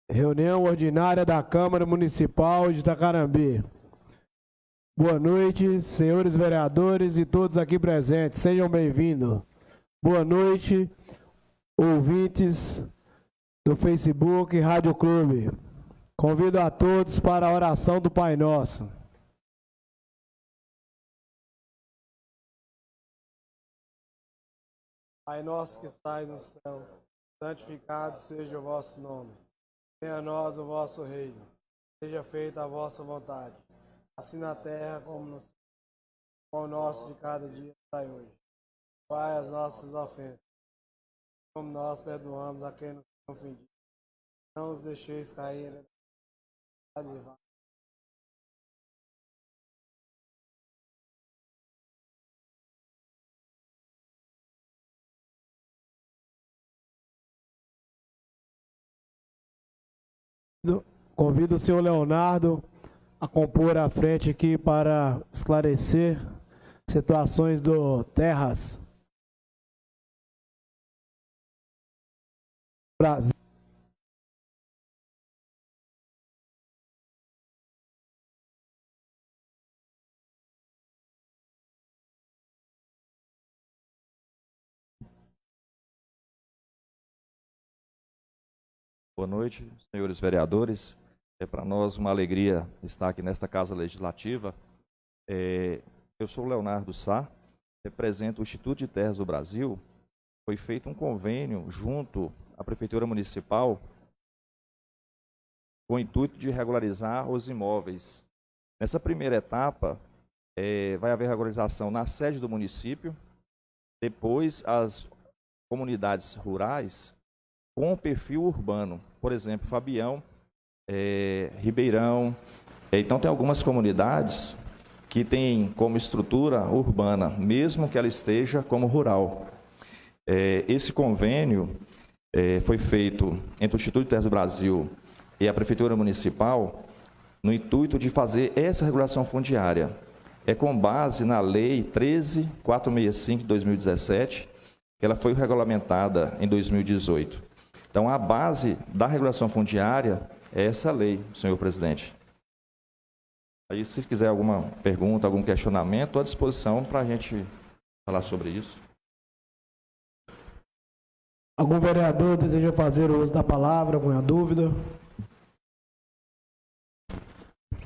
Reunião ordinária da Câmara Municipal de Itacarambi. Boa noite, senhores vereadores e todos aqui presentes. Sejam bem-vindos. Boa noite, ouvintes do Facebook Rádio Clube. Convido a todos para a oração do Pai Nosso. Pai nosso que estais no céu, santificado seja o vosso nome. Venha a nós o vosso reino. Seja feita a vossa vontade, assim na terra como no céu. O pão nosso de cada dia dai hoje. Perdoai as nossas ofensas, como nós perdoamos a quem nos tem ofendido. Não os deixeis cair na tentação. Convido o senhor Leonardo a compor a frente aqui para esclarecer situações do Terras. Brasil. Boa noite, senhores vereadores. É para nós uma alegria estar aqui nesta Casa Legislativa. Eu sou o Leonardo Sá, represento o Instituto de Terras do Brasil. Foi feito um convênio junto à Prefeitura Municipal com o intuito de regularizar os imóveis. Nessa primeira etapa, vai haver regularização na sede do município, depois as comunidades rurais com perfil urbano, por exemplo, Fabião, Ribeirão. Então tem algumas comunidades que têm como estrutura urbana, mesmo que ela esteja como rural. Esse convênio foi feito entre o Instituto de Terras do Brasil e a Prefeitura Municipal no intuito de fazer essa regulação fundiária. É com base na Lei 13.465 de 2017, que ela foi regulamentada em 2018. Então, a base da regulação fundiária é essa lei, senhor presidente. Aí, se quiser alguma pergunta, algum questionamento, estou à disposição para a gente falar sobre isso. Algum vereador deseja fazer o uso da palavra, alguma dúvida?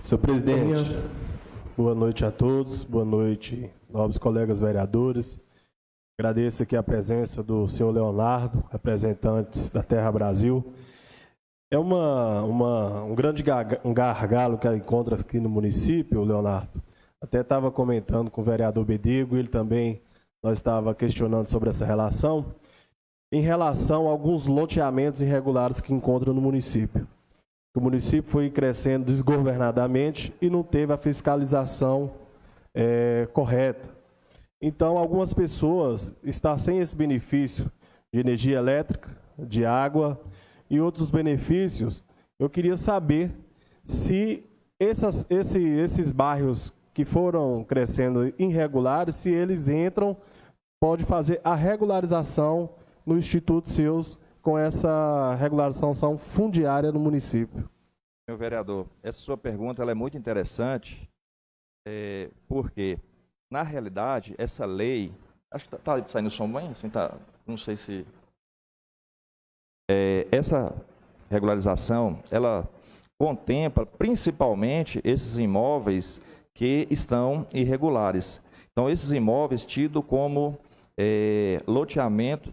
Senhor presidente, boa noite a todos, boa noite, nobres colegas vereadores. Agradeço aqui a presença do senhor Leonardo, representantes da Terra Brasil. É um grande gargalo que ela encontra aqui no município, Leonardo. Até estava comentando com o vereador Bedego, ele também, nós estávamos questionando sobre essa relação, em relação a alguns loteamentos irregulares que encontram no município. O município foi crescendo desgovernadamente e não teve a fiscalização correta. Então, algumas pessoas estão sem esse benefício de energia elétrica, de água e outros benefícios. Eu queria saber se esses bairros que foram crescendo irregulares, se eles entram, pode fazer a regularização no Instituto seus com essa regularização fundiária no município. Senhor vereador, essa sua pergunta ela é muito interessante, porque na realidade, essa lei, acho que está saindo o som bem, assim, tá, não sei se... essa regularização, ela contempla principalmente esses imóveis que estão irregulares. Então, esses imóveis tidos como loteamento,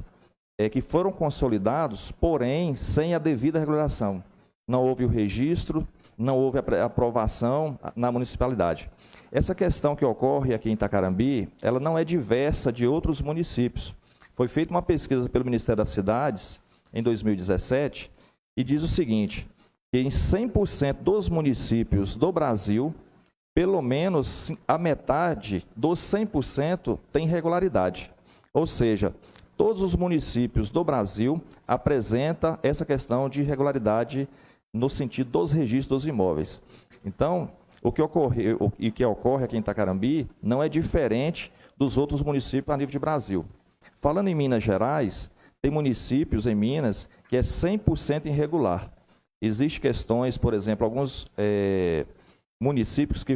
que foram consolidados, porém, sem a devida regularização. Não houve o registro, não houve a aprovação na municipalidade. Essa questão que ocorre aqui em Itacarambi, ela não é diversa de outros municípios. Foi feita uma pesquisa pelo Ministério das Cidades, em 2017, e diz o seguinte, que em 100% dos municípios do Brasil, pelo menos a metade dos 100% tem regularidade. Ou seja, todos os municípios do Brasil apresentam essa questão de irregularidade no sentido dos registros dos imóveis. Então, o que ocorre aqui em Itacarambi não é diferente dos outros municípios a nível de Brasil. Falando em Minas Gerais, tem municípios em Minas que é 100% irregular. Existem questões, por exemplo, alguns municípios que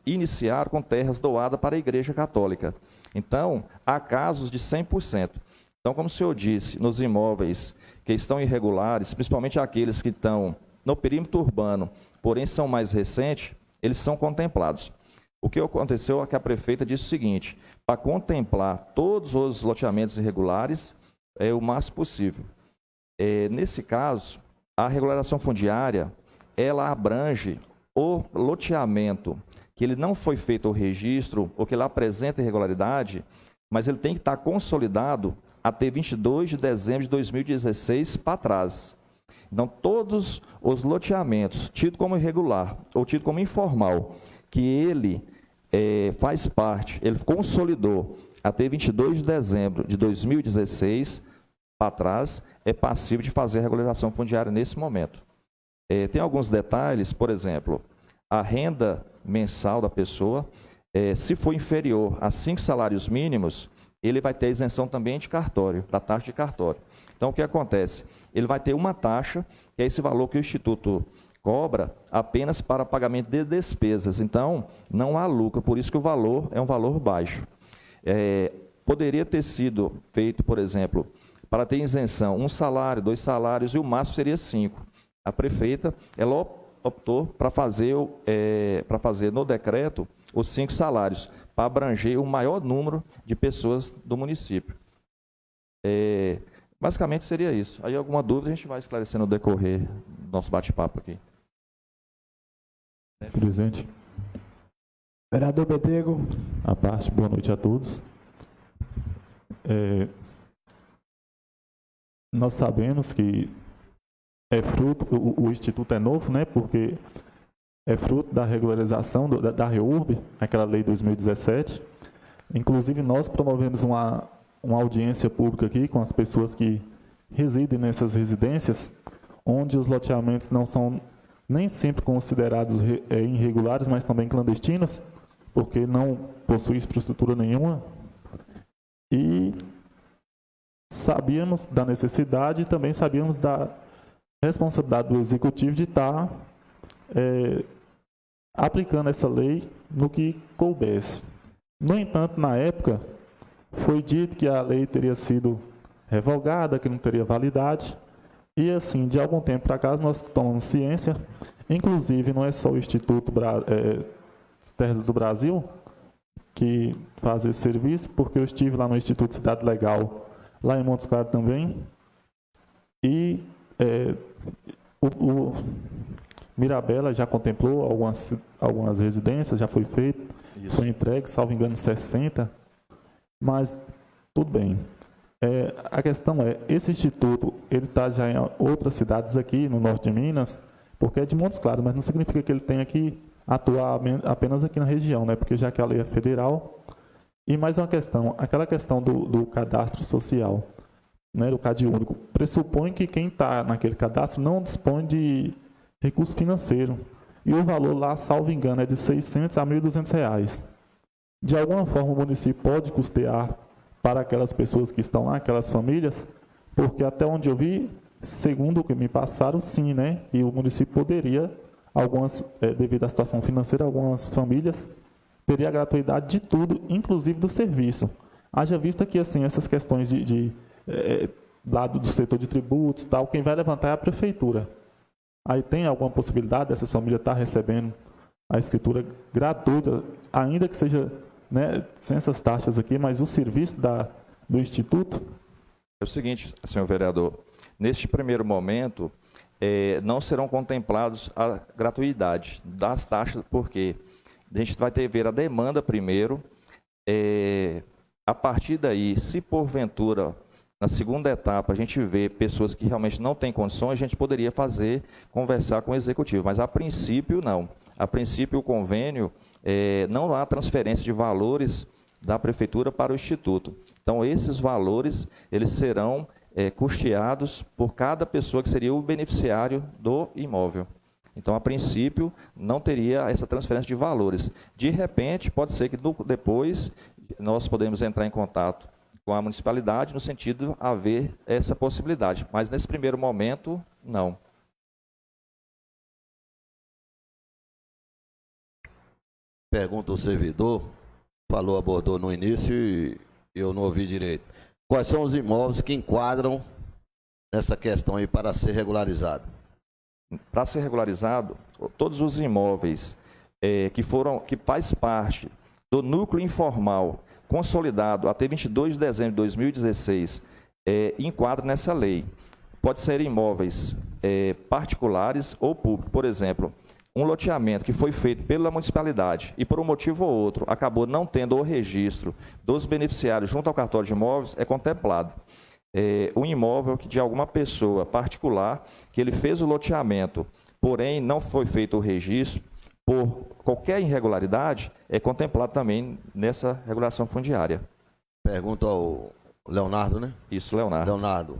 iniciaram com terras doadas para a Igreja Católica. Então, há casos de 100%. Então, como o senhor disse, nos imóveis que estão irregulares, principalmente aqueles que estão no perímetro urbano, porém são mais recentes, eles são contemplados. O que aconteceu é que a prefeita disse o seguinte: para contemplar todos os loteamentos irregulares, é o máximo possível. Nesse caso, a regularização fundiária, ela abrange o loteamento que ele não foi feito o registro, ou que ele apresenta irregularidade, mas ele tem que estar consolidado até 22 de dezembro de 2016 para trás. Então, todos os loteamentos tido como irregular ou tido como informal, que ele faz parte, ele consolidou até 22 de dezembro de 2016 para trás, é passível de fazer a regularização fundiária nesse momento. Tem alguns detalhes, por exemplo, a renda mensal da pessoa, se for inferior a 5 salários mínimos, ele vai ter isenção também de cartório, da taxa de cartório. Então, o que acontece? Ele vai ter uma taxa, que é esse valor que o Instituto cobra apenas para pagamento de despesas. Então, não há lucro, por isso que o valor é um valor baixo. Poderia ter sido feito, por exemplo, para ter isenção, 1 salário, 2 salários, e o máximo seria 5. A prefeita, ela optou para fazer no decreto os 5 salários, para abranger o maior número de pessoas do município. Basicamente seria isso. Aí alguma dúvida a gente vai esclarecer no decorrer do nosso bate-papo aqui. Presidente. Vereador Betego. A parte, boa noite a todos. Nós sabemos que é fruto, o Instituto é novo, né, porque é fruto da regularização da REURB, aquela lei de 2017. Inclusive, nós promovemos uma audiência pública aqui com as pessoas que residem nessas residências, onde os loteamentos não são nem sempre considerados irregulares, mas também clandestinos, porque não possuem infraestrutura nenhuma. E sabíamos da necessidade e também sabíamos da responsabilidade do Executivo de estar aplicando essa lei no que coubesse. No entanto, na época, foi dito que a lei teria sido revogada, que não teria validade, e assim, de algum tempo para cá, nós tomamos ciência, inclusive não é só o Instituto Terras do Brasil que faz esse serviço, porque eu estive lá no Instituto Cidade Legal, lá em Montes Claros também, e o Mirabela já contemplou algumas residências, já foi feito, isso. Foi entregue, salvo engano, 60, mas tudo bem. A questão esse instituto, ele está já em outras cidades aqui, no norte de Minas, porque é de Montes Claros, mas não significa que ele tenha que atuar apenas aqui na região, né? Porque já que a lei é federal. E mais uma questão, aquela questão do cadastro social, né, do CadÚnico, pressupõe que quem está naquele cadastro não dispõe de recurso financeiro. E o valor lá, salvo engano, é de R$ 600 a R$ 1.200. De alguma forma, o município pode custear para aquelas pessoas que estão lá, aquelas famílias, porque até onde eu vi, segundo o que me passaram, sim, né? E o município poderia, devido à situação financeira, algumas famílias teria a gratuidade de tudo, inclusive do serviço. Haja vista que, assim, essas questões lado do setor de tributos, tal, quem vai levantar é a prefeitura. Aí tem alguma possibilidade dessas famílias estar recebendo a escritura gratuita, ainda que seja, né, sem essas taxas aqui, mas o serviço do Instituto? É o seguinte, senhor vereador, neste primeiro momento, não serão contemplados a gratuidade das taxas, porque a gente vai ter que ver a demanda primeiro, a partir daí, se porventura, na segunda etapa, a gente vê pessoas que realmente não têm condições, a gente poderia conversar com o Executivo, mas a princípio não. A princípio o convênio, não há transferência de valores da Prefeitura para o Instituto. Então esses valores, eles serão custeados por cada pessoa que seria o beneficiário do imóvel. Então, a princípio, não teria essa transferência de valores. De repente, pode ser que depois nós podemos entrar em contato com a municipalidade no sentido de haver essa possibilidade. Mas, nesse primeiro momento, não. Pergunta o servidor, abordou no início e eu não ouvi direito. Quais são os imóveis que enquadram nessa questão aí para ser regularizado? Para ser regularizado, todos os imóveis que faz parte do núcleo informal consolidado até 22 de dezembro de 2016 enquadra nessa lei. Pode ser imóveis particulares ou públicos. Por exemplo, um loteamento que foi feito pela municipalidade e por um motivo ou outro acabou não tendo o registro dos beneficiários junto ao cartório de imóveis é contemplado. Um imóvel que de alguma pessoa particular que ele fez o loteamento, porém não foi feito o registro por qualquer irregularidade, é contemplado também nessa regulação fundiária. Pergunta ao Leonardo, né? Isso, Leonardo. Leonardo,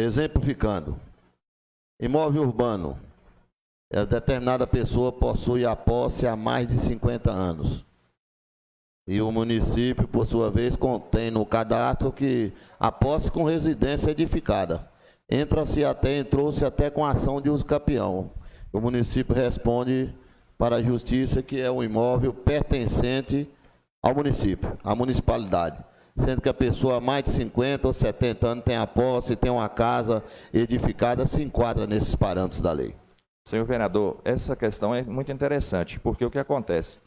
exemplificando, imóvel urbano, determinada pessoa possui a posse há mais de 50 anos. E o município, por sua vez, contém no cadastro que a posse com residência edificada. Entrou-se até com ação de uso capião. O município responde para a justiça que é um imóvel pertencente ao município, à municipalidade. Sendo que a pessoa há mais de 50 ou 70 anos tem a posse, tem uma casa edificada, se enquadra nesses parâmetros da lei. Senhor vereador, essa questão é muito interessante, porque o que acontece?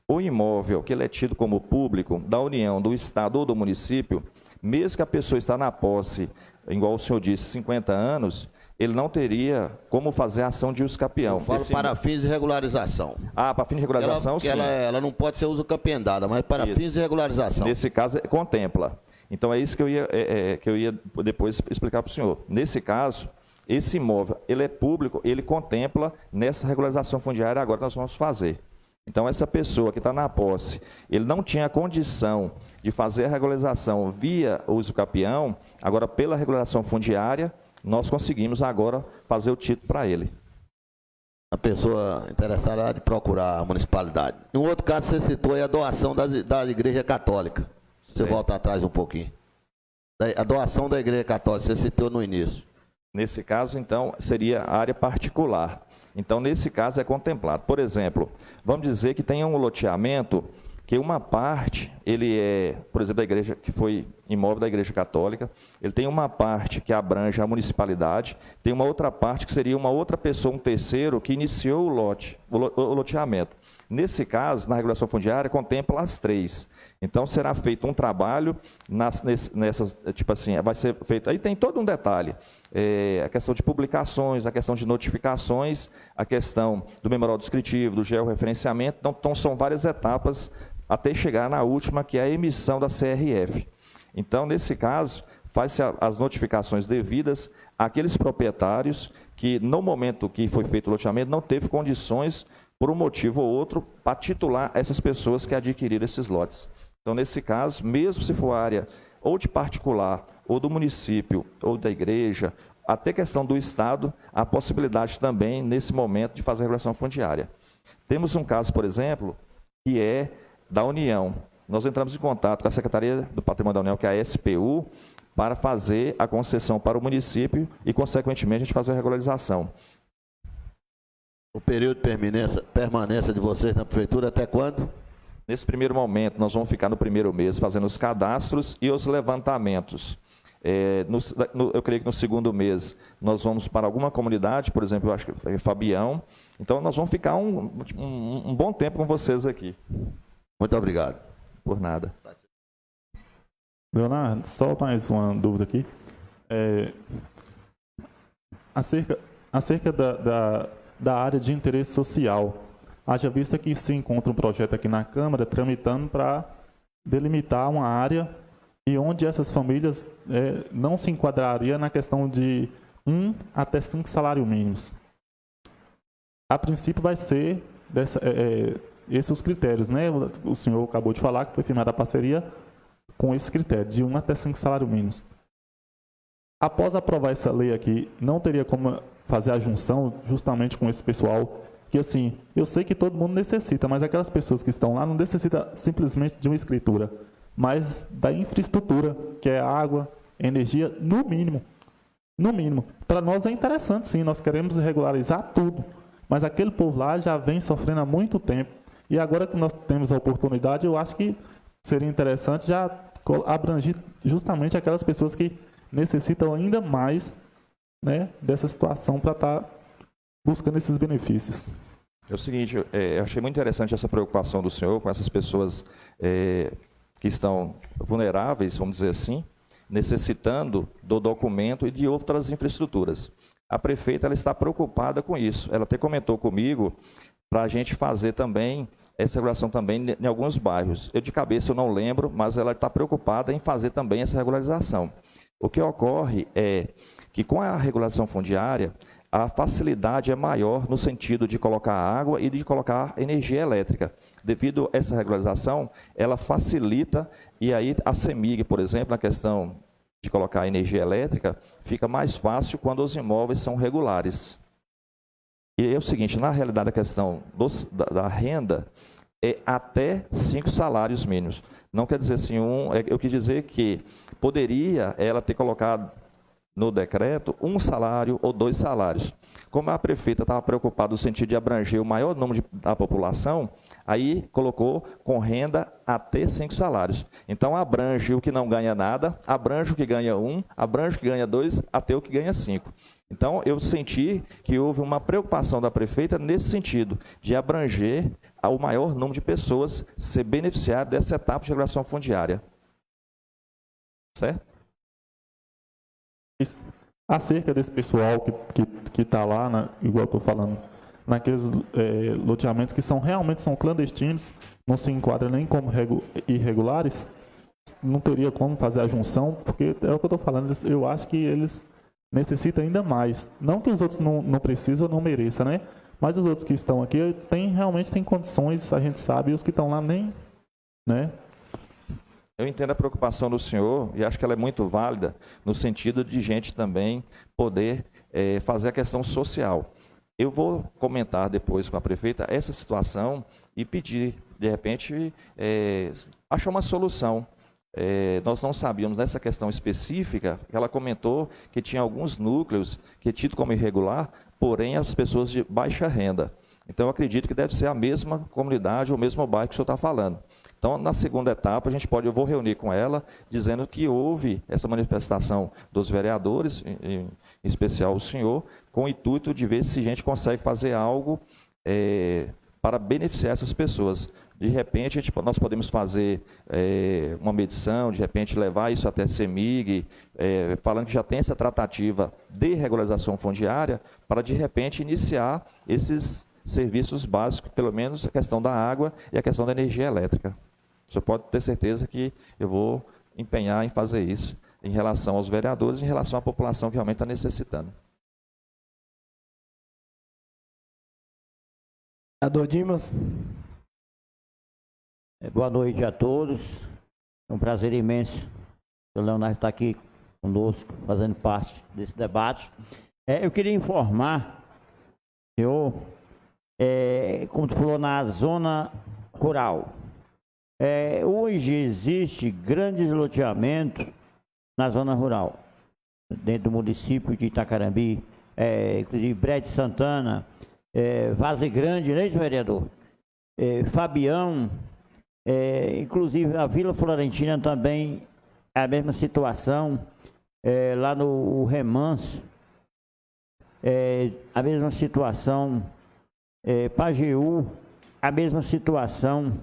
O imóvel que ele é tido como público da União, do Estado ou do município, mesmo que a pessoa está na posse, igual o senhor disse, 50 anos, ele não teria como fazer a ação de uso capião. Eu falo para fins de regularização. Para fins de regularização, sim. Ela não pode ser uso capiendada, mas para fins de regularização. Nesse caso, contempla. Então, é isso que eu ia depois explicar para o senhor. Nesse caso, esse imóvel, ele é público, ele contempla nessa regularização fundiária agora que nós vamos fazer. Então, essa pessoa que está na posse, ele não tinha condição de fazer a regularização via uso capião, agora pela regularização fundiária, nós conseguimos agora fazer o título para ele. A pessoa interessada há de procurar a municipalidade. Em um outro caso, você citou aí a doação da Igreja Católica. Você volta atrás um pouquinho. A doação da Igreja Católica, você citou no início. Nesse caso, então, seria a área particular. Então, nesse caso, é contemplado. Por exemplo, vamos dizer que tem um loteamento que uma parte, ele é, por exemplo, da igreja, que foi imóvel da Igreja Católica, ele tem uma parte que abrange a municipalidade, tem uma outra parte que seria uma outra pessoa, um terceiro, que iniciou o loteamento. Nesse caso, na regulação fundiária, contempla as três. Então, será feito um trabalho nessas, tipo assim, vai ser feito, aí tem todo um detalhe, a questão de publicações, a questão de notificações, a questão do memorial descritivo, do georreferenciamento, então são várias etapas até chegar na última, que é a emissão da CRF. Então, nesse caso, faz-se as notificações devidas àqueles proprietários que, no momento que foi feito o loteamento, não teve condições, por um motivo ou outro, para titular essas pessoas que adquiriram esses lotes. Então, nesse caso, mesmo se for área ou de particular, ou do município, ou da igreja, até questão do Estado, há possibilidade também, nesse momento, de fazer a regulação fundiária. Temos um caso, por exemplo, que é da União. Nós entramos em contato com a Secretaria do Patrimônio da União, que é a SPU, para fazer a concessão para o município e, consequentemente, a gente fazer a regularização. O período de permanência de vocês na prefeitura até quando? Nesse primeiro momento, nós vamos ficar no primeiro mês fazendo os cadastros e os levantamentos. Eu creio que no segundo mês nós vamos para alguma comunidade, por exemplo, eu acho que é Fabião. Então, nós vamos ficar um bom tempo com vocês aqui. Muito obrigado. Por nada. Leonardo, só mais uma dúvida aqui. Acerca da área de interesse social, haja vista que se encontra um projeto aqui na Câmara tramitando para delimitar uma área e onde essas famílias não se enquadrariam na questão de 1 até 5 salários mínimos. A princípio vai ser esses os critérios, né? O senhor acabou de falar que foi firmada a parceria com esse critério, de 1 até 5 salários mínimos. Após aprovar essa lei aqui, não teria como fazer a junção justamente com esse pessoal que, assim, eu sei que todo mundo necessita, mas aquelas pessoas que estão lá não necessitam simplesmente de uma escritura, mas da infraestrutura, que é água, energia, no mínimo. No mínimo. Para nós é interessante, sim, nós queremos regularizar tudo, mas aquele povo lá já vem sofrendo há muito tempo E agora que nós temos a oportunidade, eu acho que seria interessante já abranger justamente aquelas pessoas que necessitam ainda mais, né, dessa situação para estar buscando esses benefícios. É o seguinte, eu achei muito interessante essa preocupação do senhor com essas pessoas que estão vulneráveis, vamos dizer assim, necessitando do documento e de outras infraestruturas. A prefeita ela está preocupada com isso. Ela até comentou comigo para a gente fazer também essa regulação também em alguns bairros. Eu de cabeça eu não lembro, mas ela está preocupada em fazer também essa regularização. O que ocorre é que com a regulação fundiária, a facilidade é maior no sentido de colocar água e de colocar energia elétrica. Devido a essa regularização, ela facilita, e aí a CEMIG, por exemplo, na questão de colocar energia elétrica, fica mais fácil quando os imóveis são regulares. E é o seguinte, na realidade a questão da renda é até 5 salários mínimos. Não quer dizer assim, eu quis dizer que poderia ela ter colocado no decreto 1 salário ou 2 salários. Como a prefeita estava preocupada no sentido de abranger o maior número da população, aí colocou com renda até 5 salários. Então abrange o que não ganha nada, abrange o que ganha 1, abrange o que ganha 2, até o que ganha 5. Então eu senti que houve uma preocupação da prefeita nesse sentido, de abranger o maior número de pessoas ser beneficiário dessa etapa de regulação fundiária. Certo? Acerca desse pessoal que está lá, igual eu estou falando, naqueles loteamentos que realmente são clandestinos, não se enquadram nem como irregulares, não teria como fazer a junção, porque é o que eu estou falando, eu acho que eles necessitam ainda mais. Não que os outros não precisam ou não mereçam, né? Mas os outros que estão aqui realmente têm condições, a gente sabe, e os que estão lá nem, né? Eu entendo a preocupação do senhor e acho que ela é muito válida no sentido de gente também poder fazer a questão social. Eu vou comentar depois com a prefeita essa situação e pedir, de repente, achar uma solução. Nós não sabíamos nessa questão específica, ela comentou que tinha alguns núcleos que é tido como irregular, porém as pessoas de baixa renda. Então eu acredito que deve ser a mesma comunidade, o mesmo bairro que o senhor está falando. Então, na segunda etapa, eu vou reunir com ela, dizendo que houve essa manifestação dos vereadores, em especial o senhor, com o intuito de ver se a gente consegue fazer algo para beneficiar essas pessoas. De repente, nós podemos fazer uma medição, de repente levar isso até a CEMIG, falando que já tem essa tratativa de regularização fundiária, para de repente iniciar esses serviços básicos, pelo menos a questão da água e a questão da energia elétrica. Você pode ter certeza que eu vou empenhar em fazer isso em relação aos vereadores, em relação à população que realmente está necessitando. Vereador Dimas. Boa noite a todos. É um prazer imenso o Leonardo estar aqui conosco, fazendo parte desse debate. Eu queria informar, senhor, como tu falou, na zona rural. Hoje existe grandes loteamentos na zona rural, dentro do município de Itacarambi, inclusive Breé de Santana, Várzea Grande, não é isso, vereador? Fabião, inclusive a Vila Florentina também é a mesma situação, lá no Remanso, a mesma situação, Pajeú, a mesma situação.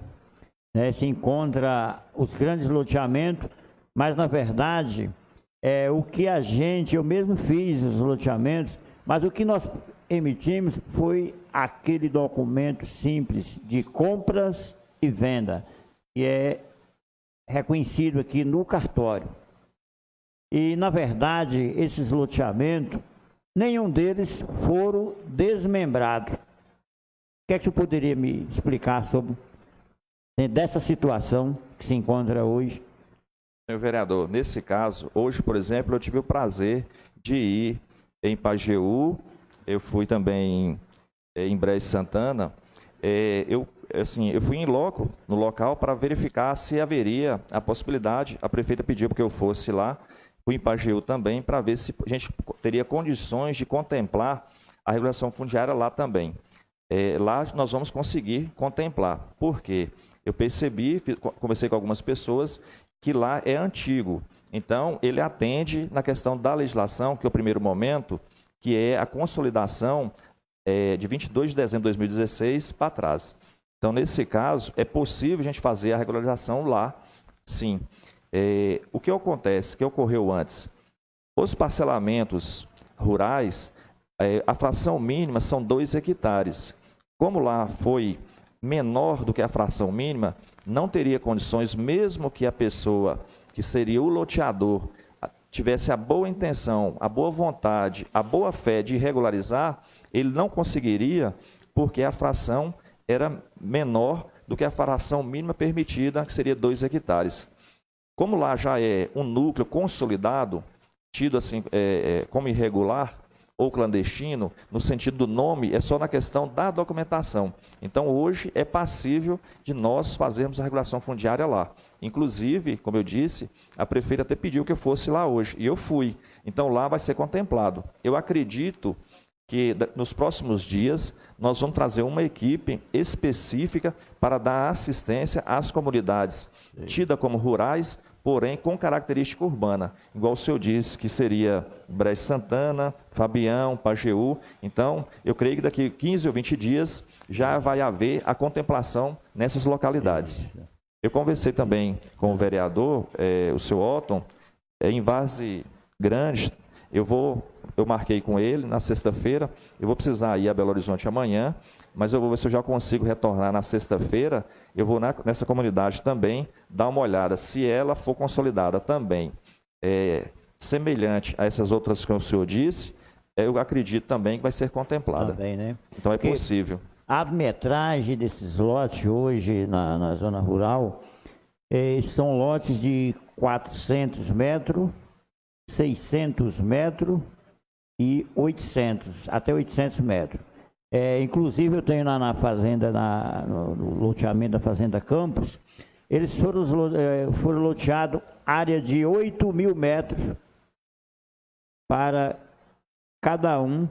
Se encontra os grandes loteamentos, mas na verdade, o que eu mesmo fiz os loteamentos, mas o que nós emitimos foi aquele documento simples de compras e venda, que é reconhecido aqui no cartório. E na verdade, esses loteamentos, nenhum deles foram desmembrados. O que é que você poderia me explicar sobre dessa situação que se encontra hoje? Senhor vereador, nesse caso, hoje, por exemplo, eu tive o prazer de ir em Pajeú, eu fui também em Breé de Santana, eu fui em loco, no local, para verificar se haveria a possibilidade, a prefeita pediu para que eu fosse lá, fui em Pajeú também, para ver se a gente teria condições de contemplar a regulação fundiária lá também. lá nós vamos conseguir contemplar. Por quê? Eu percebi, conversei com algumas pessoas, que lá é antigo. Então, ele atende na questão da legislação, que é o primeiro momento, que é a consolidação de 22 de dezembro de 2016 para trás. Então, nesse caso, é possível a gente fazer a regularização lá, sim. O que acontece, que ocorreu antes? Os parcelamentos rurais, a fração mínima são 2 hectares. Como lá foi menor do que a fração mínima, não teria condições, mesmo que a pessoa que seria o loteador tivesse a boa intenção, a boa vontade, a boa fé de regularizar, ele não conseguiria, porque a fração era menor do que a fração mínima permitida, que seria 2 hectares. Como lá já é um núcleo consolidado, tido assim como irregular ou clandestino, no sentido do nome, é só na questão da documentação. Então, hoje é passível de nós fazermos a regulação fundiária lá. Inclusive, como eu disse, a prefeita até pediu que eu fosse lá hoje, e eu fui. Então, lá vai ser contemplado. Eu acredito que nos próximos dias nós vamos trazer uma equipe específica para dar assistência às comunidades tidas como rurais, porém com característica urbana. Igual o senhor disse, que seria Brejo Santana, Fabião, Pajeú. Então, eu creio que daqui 15 ou 20 dias já vai haver a contemplação nessas localidades. Eu conversei também com o vereador, o senhor Otton, em Várzea Grande. Eu marquei com ele na sexta-feira, eu vou precisar ir a Belo Horizonte amanhã, mas eu vou ver se eu já consigo retornar na sexta-feira. Eu vou nessa comunidade também dar uma olhada, se ela for consolidada também, semelhante a essas outras que o senhor disse, eu acredito também que vai ser contemplada. Também, né? Então é possível. A metragem desses lotes hoje na zona rural são lotes de 400 metros, 600 metros e 800, até 800 metros. Inclusive, eu tenho na fazenda, no loteamento da Fazenda Campos, eles foram loteados área de 8.000 metros para cada um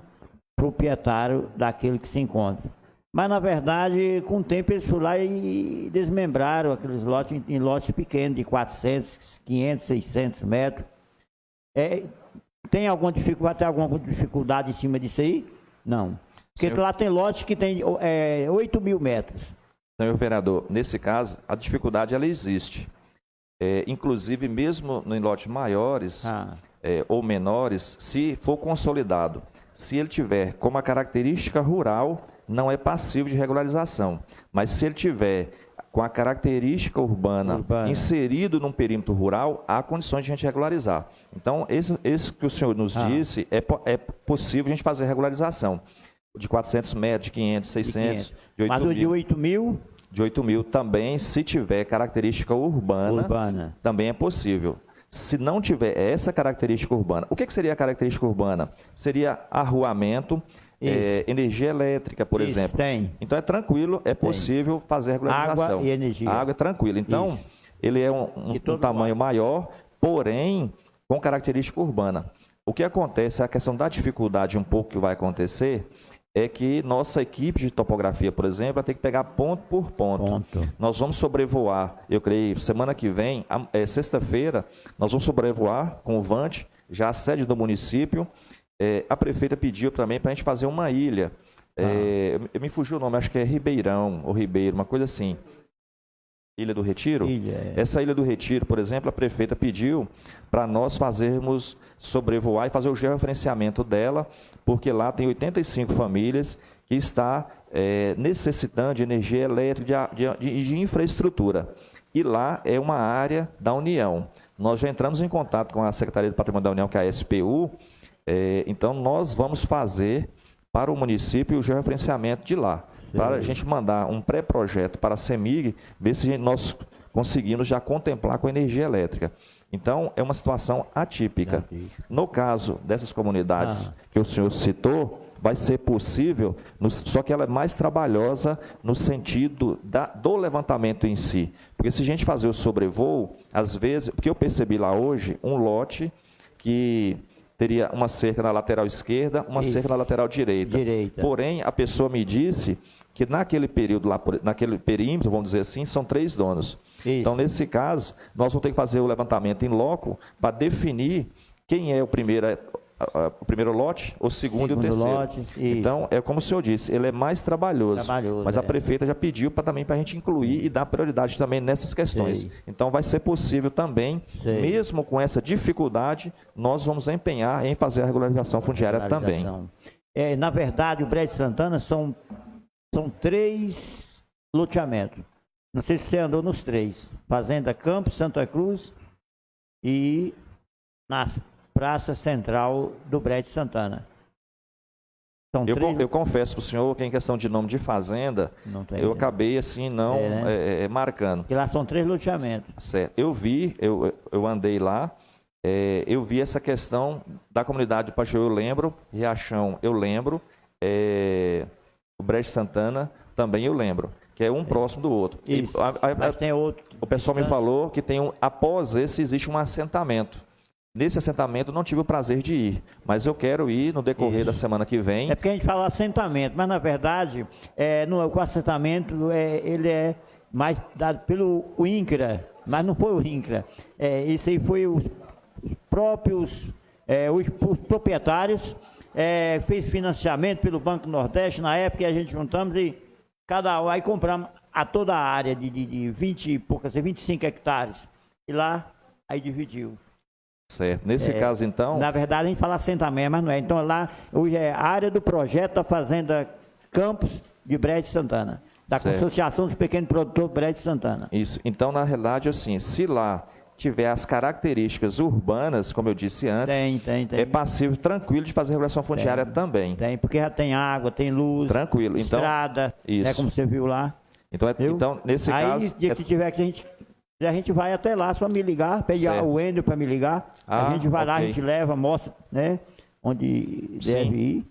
proprietário daquele que se encontra. Mas, na verdade, com o tempo, eles foram lá e desmembraram aqueles lotes em lotes pequenos, de 400, 500, 600 metros. Tem alguma dificuldade em cima disso aí? Não. Porque lá tem lotes que tem 8.000 metros. Senhor vereador, nesse caso, a dificuldade ela existe. Inclusive, mesmo em lotes maiores ou menores, se for consolidado, se ele tiver como a característica rural, não é passível de regularização. Mas se ele tiver com a característica urbana inserido num perímetro rural, há condições de a gente regularizar. Então, esse que o senhor nos disse, é possível a gente fazer regularização. De 400 metros, de 500, 600, de 8.000. Mas o de 8.000? De 8.000 também, se tiver característica urbana, também é possível. Se não tiver essa característica urbana, o que seria a característica urbana? Seria arruamento, energia elétrica, por exemplo. Tem. Então é tranquilo, é possível fazer a regularização. Água e energia. A água é tranquila. Então, ele é um tamanho maior, porém com característica urbana. O que acontece, a questão da dificuldade um pouco que vai acontecer, é que nossa equipe de topografia, por exemplo, vai ter que pegar ponto por ponto. Nós vamos sobrevoar, eu creio, semana que vem, sexta-feira, nós vamos sobrevoar com o Vante, já a sede do município. A prefeita pediu também para a gente fazer uma ilha. Me fugiu o nome, acho que é Ribeirão, ou Ribeiro, uma coisa assim. Ilha do Retiro? Essa Ilha do Retiro, por exemplo, a prefeita pediu para nós fazermos sobrevoar e fazer o georreferenciamento dela, porque lá tem 85 famílias que está necessitando de energia elétrica, de infraestrutura. E lá é uma área da União. Nós já entramos em contato com a Secretaria do Patrimônio da União, que é a SPU, então nós vamos fazer para o município o georreferenciamento de lá, para a gente mandar um pré-projeto para a CEMIG, ver se nós conseguimos já contemplar com energia elétrica. Então, é uma situação atípica. No caso dessas comunidades que o senhor citou, vai ser possível, só que ela é mais trabalhosa no sentido do levantamento em si. Porque se a gente fazer o sobrevoo, às vezes, porque eu percebi lá hoje um lote que teria uma cerca na lateral esquerda, uma cerca na lateral direita. Porém, a pessoa me disse que naquele período lá, naquele perímetro, vamos dizer assim, são 3 donos. Então, nesse caso, nós vamos ter que fazer o levantamento em loco para definir quem é o primeiro lote, o segundo e o terceiro. Lote, então, é como o senhor disse, ele é mais trabalhoso, mas a prefeita já pediu também para a gente incluir e dar prioridade também nessas questões. Então, vai ser possível também, mesmo com essa dificuldade, nós vamos empenhar em fazer a regularização fundiária também. Na verdade, o Brecht Santana são 3 loteamentos. Não sei se você andou nos 3. Fazenda Campos, Santa Cruz e na Praça Central do Brecht Santana. Eu confesso para o senhor que em questão de nome de fazenda, eu acabei assim não marcando. E lá são 3 loteamentos. Certo. Eu andei lá, eu vi essa questão da comunidade de Pajeú, eu lembro, Riachão, eu lembro, o Brecht Santana também eu lembro, que é um próximo do outro. Mas tem outro. O pessoal me falou que após esse existe um assentamento. Nesse assentamento não tive o prazer de ir, mas eu quero ir no decorrer da semana que vem. É porque a gente fala assentamento, mas na verdade o assentamento ele é mais dado pelo INCRA, mas não foi o INCRA. Isso aí foi os próprios os proprietários, fez financiamento pelo Banco Nordeste, na época a gente juntamos e aí compramos toda a área de 25 hectares. E lá, aí dividiu. Certo. Nesse caso, então... Na verdade, a gente fala assentamento, mas não é. Então, lá, hoje é a área do projeto da Fazenda Campos de Brecht Santana. Da Associação dos Pequenos Produtores Brecht Santana. Isso. Então, na realidade, assim, se lá tiver as características urbanas, como eu disse antes, é passível, tranquilo, de fazer regulação fundiária também. Tem, porque já tem água, tem luz, tranquilo. Então, estrada, como você viu lá. Então nesse caso... Aí, se tiver que a gente vai até lá, só me ligar, pegar o Wendel para me ligar. A gente vai lá, a gente leva, mostra, onde deve ir.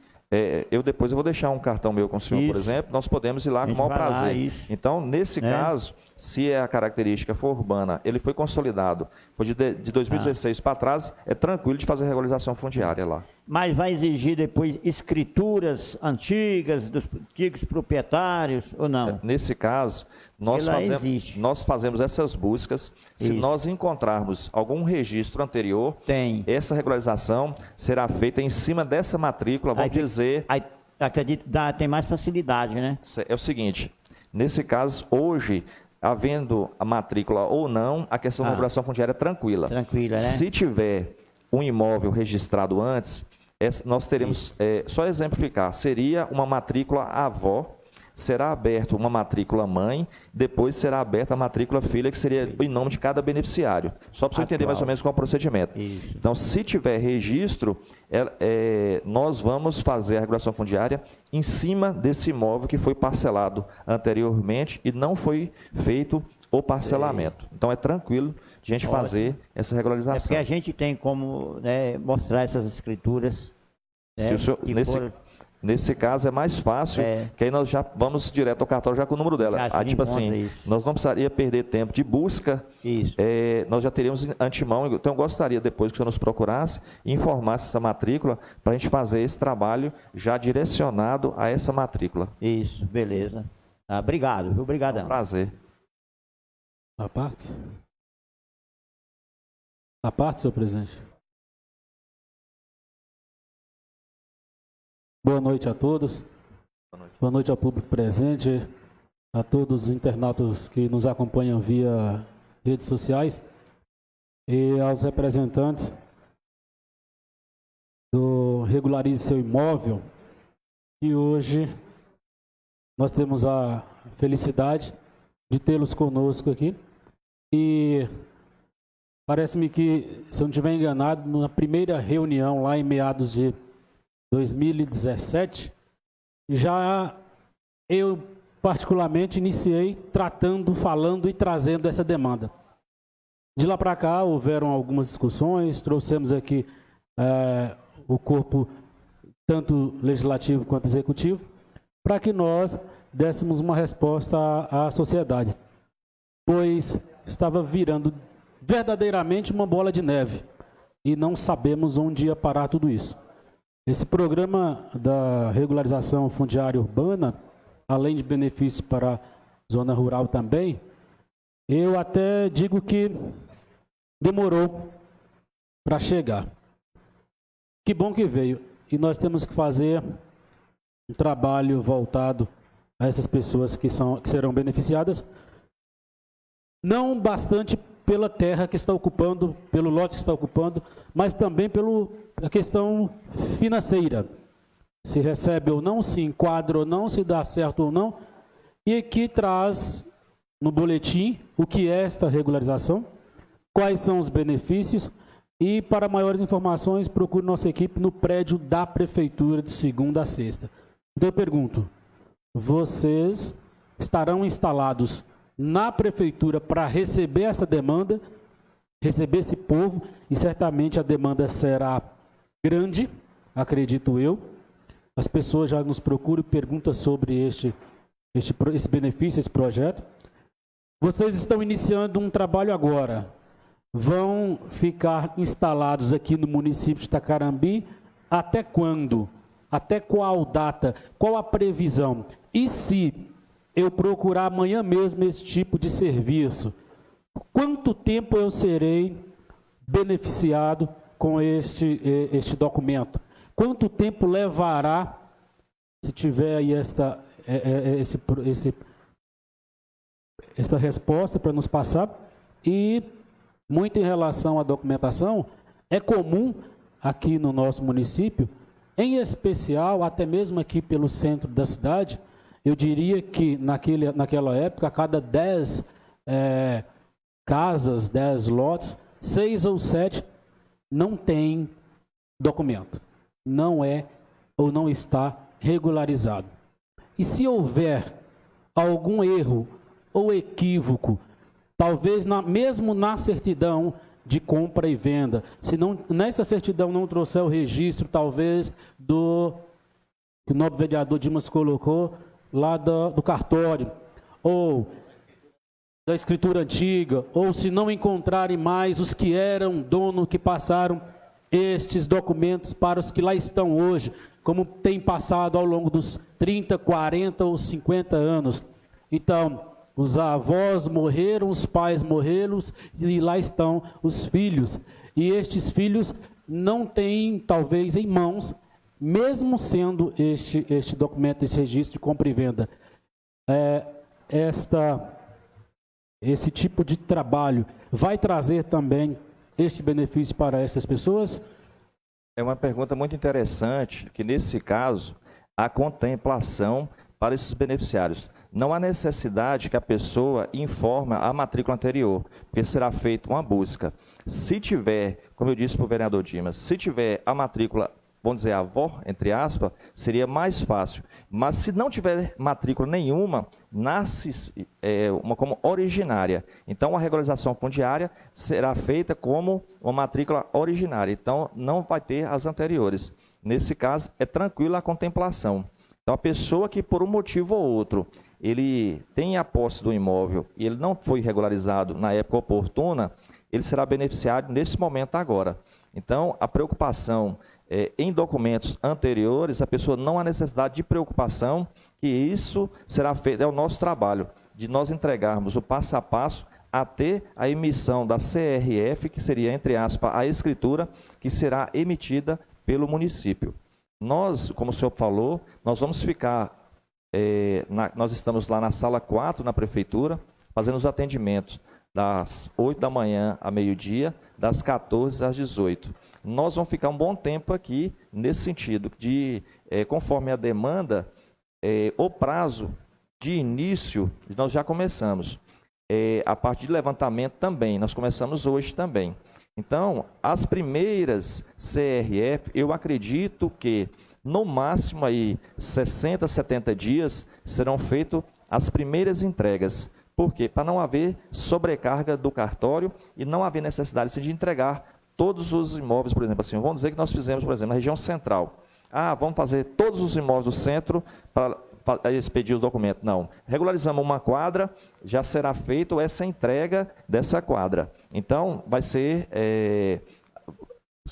Depois eu vou deixar um cartão meu com o senhor, por exemplo, nós podemos ir lá com o maior prazer. Então, nesse caso, se a característica for urbana, ele foi consolidado, foi de 2016 para trás, é tranquilo de fazer regularização fundiária lá. Mas vai exigir depois escrituras antigas, dos antigos proprietários, ou não? Nesse caso, nós fazemos essas buscas. Se nós encontrarmos algum registro anterior, essa regularização será feita em cima dessa matrícula, vamos dizer... Acredito que tem mais facilidade, né? É o seguinte, nesse caso, hoje, havendo a matrícula ou não, a questão da regulação fundiária é tranquila. Tranquila, né? Se tiver um imóvel registrado antes, nós teremos, só exemplificar, seria uma matrícula avó, será aberta uma matrícula mãe, depois será aberta a matrícula filha, que seria em nome de cada beneficiário. Só para você entender mais ou menos qual é o procedimento. Isso. Então, se tiver registro, nós vamos fazer a regulação fundiária em cima desse imóvel que foi parcelado anteriormente e não foi feito o parcelamento. Então, é tranquilo de a gente fazer essa regularização. É porque a gente tem como mostrar essas escrituras. Nesse caso é mais fácil, que aí nós já vamos direto ao cartório já com o número dela. Tipo assim, nós não precisaria perder tempo de busca, nós já teríamos antemão. Então eu gostaria depois que o senhor nos procurasse e informasse essa matrícula para a gente fazer esse trabalho já direcionado a essa matrícula. Isso, beleza. Obrigado, viu? Obrigadão. Prazer. A parte, senhor presidente. Boa noite a todos. Boa noite ao público presente, a todos os internautas que nos acompanham via redes sociais e aos representantes do Regularize Seu Imóvel. E hoje nós temos a felicidade de tê-los conosco aqui. E parece-me que, se eu não estiver enganado, na primeira reunião lá em meados de 2017, já eu particularmente iniciei falando e trazendo essa demanda. De lá para cá houveram algumas discussões, trouxemos aqui o corpo tanto legislativo quanto executivo, para que nós dessemos uma resposta à sociedade, pois estava virando verdadeiramente uma bola de neve. e não sabemos onde ia parar tudo isso. Esse programa da regularização fundiária urbana, além de benefícios para a zona rural também, eu até digo que demorou para chegar. Que bom que veio. E nós temos que fazer um trabalho voltado a essas pessoas que serão beneficiadas, não bastante pela terra que está ocupando, pelo lote que está ocupando, mas também pela questão financeira. Se recebe ou não, se enquadra ou não, se dá certo ou não. E aqui traz no boletim o que é esta regularização, quais são os benefícios, e para maiores informações procure nossa equipe no prédio da Prefeitura de segunda a sexta. Então eu pergunto, vocês estarão instalados na Prefeitura para receber essa demanda, receber esse povo, e certamente a demanda será grande, acredito eu. As pessoas já nos procuram e perguntam sobre esse benefício, esse projeto. Vocês estão iniciando um trabalho agora. Vão ficar instalados aqui no município de Tacarambi até quando? Até qual data? Qual a previsão? E se eu procurar amanhã mesmo esse tipo de serviço, quanto tempo eu serei beneficiado com este documento? Quanto tempo levará, se tiver aí esta resposta para nos passar? E muito em relação à documentação, é comum aqui no nosso município, em especial, até mesmo aqui pelo centro da cidade, eu diria que naquela época, a cada 10 casas, 10 lotes, 6 ou 7 não tem documento. Não é ou não está regularizado. E se houver algum erro ou equívoco, talvez mesmo na certidão de compra e venda, se não, nessa certidão não trouxer o registro, talvez, que o nobre vereador Dimas colocou, lá do cartório, ou da escritura antiga, ou se não encontrarem mais os que eram dono, que passaram estes documentos para os que lá estão hoje, como tem passado ao longo dos 30, 40 ou 50 anos. Então, os avós morreram, os pais morreram, e lá estão os filhos. E estes filhos não têm, talvez, em mãos, mesmo sendo este documento, esse registro de compra e venda. Esse tipo de trabalho vai trazer também este benefício para essas pessoas? É uma pergunta muito interessante, que nesse caso, a contemplação para esses beneficiários. Não há necessidade que a pessoa informe a matrícula anterior, porque será feita uma busca. Se tiver, como eu disse para o vereador Dimas, se tiver a matrícula, vamos dizer, avó, entre aspas, seria mais fácil. Mas se não tiver matrícula nenhuma, nasce uma como originária. Então, a regularização fundiária será feita como uma matrícula originária. Então, não vai ter as anteriores. Nesse caso, é tranquila a contemplação. Então, a pessoa que, por um motivo ou outro, ele tem a posse do imóvel e ele não foi regularizado na época oportuna, ele será beneficiário nesse momento agora. Então, a preocupação em documentos anteriores, a pessoa não há necessidade de preocupação, que isso será feito, é o nosso trabalho, de nós entregarmos o passo a passo até a emissão da CRF, que seria, entre aspas, a escritura, que será emitida pelo município. Nós, como o senhor falou, nós vamos ficar, nós estamos lá na sala 4, na prefeitura, fazendo os atendimentos das 8 da manhã a meio-dia, das 14 às 18. Nós vamos ficar um bom tempo aqui, nesse sentido, de, conforme a demanda, o prazo de início, nós já começamos. A parte de levantamento também, nós começamos hoje também. Então, as primeiras CRF, eu acredito que, no máximo, aí, 60, 70 dias, serão feitas as primeiras entregas. Por quê? Para não haver sobrecarga do cartório e não haver necessidade assim, de entregar todos os imóveis, por exemplo, assim, vamos dizer que nós fizemos, por exemplo, na região central. Vamos fazer todos os imóveis do centro para expedir o documento. Não. Regularizamos uma quadra, já será feita essa entrega dessa quadra. Então, vai ser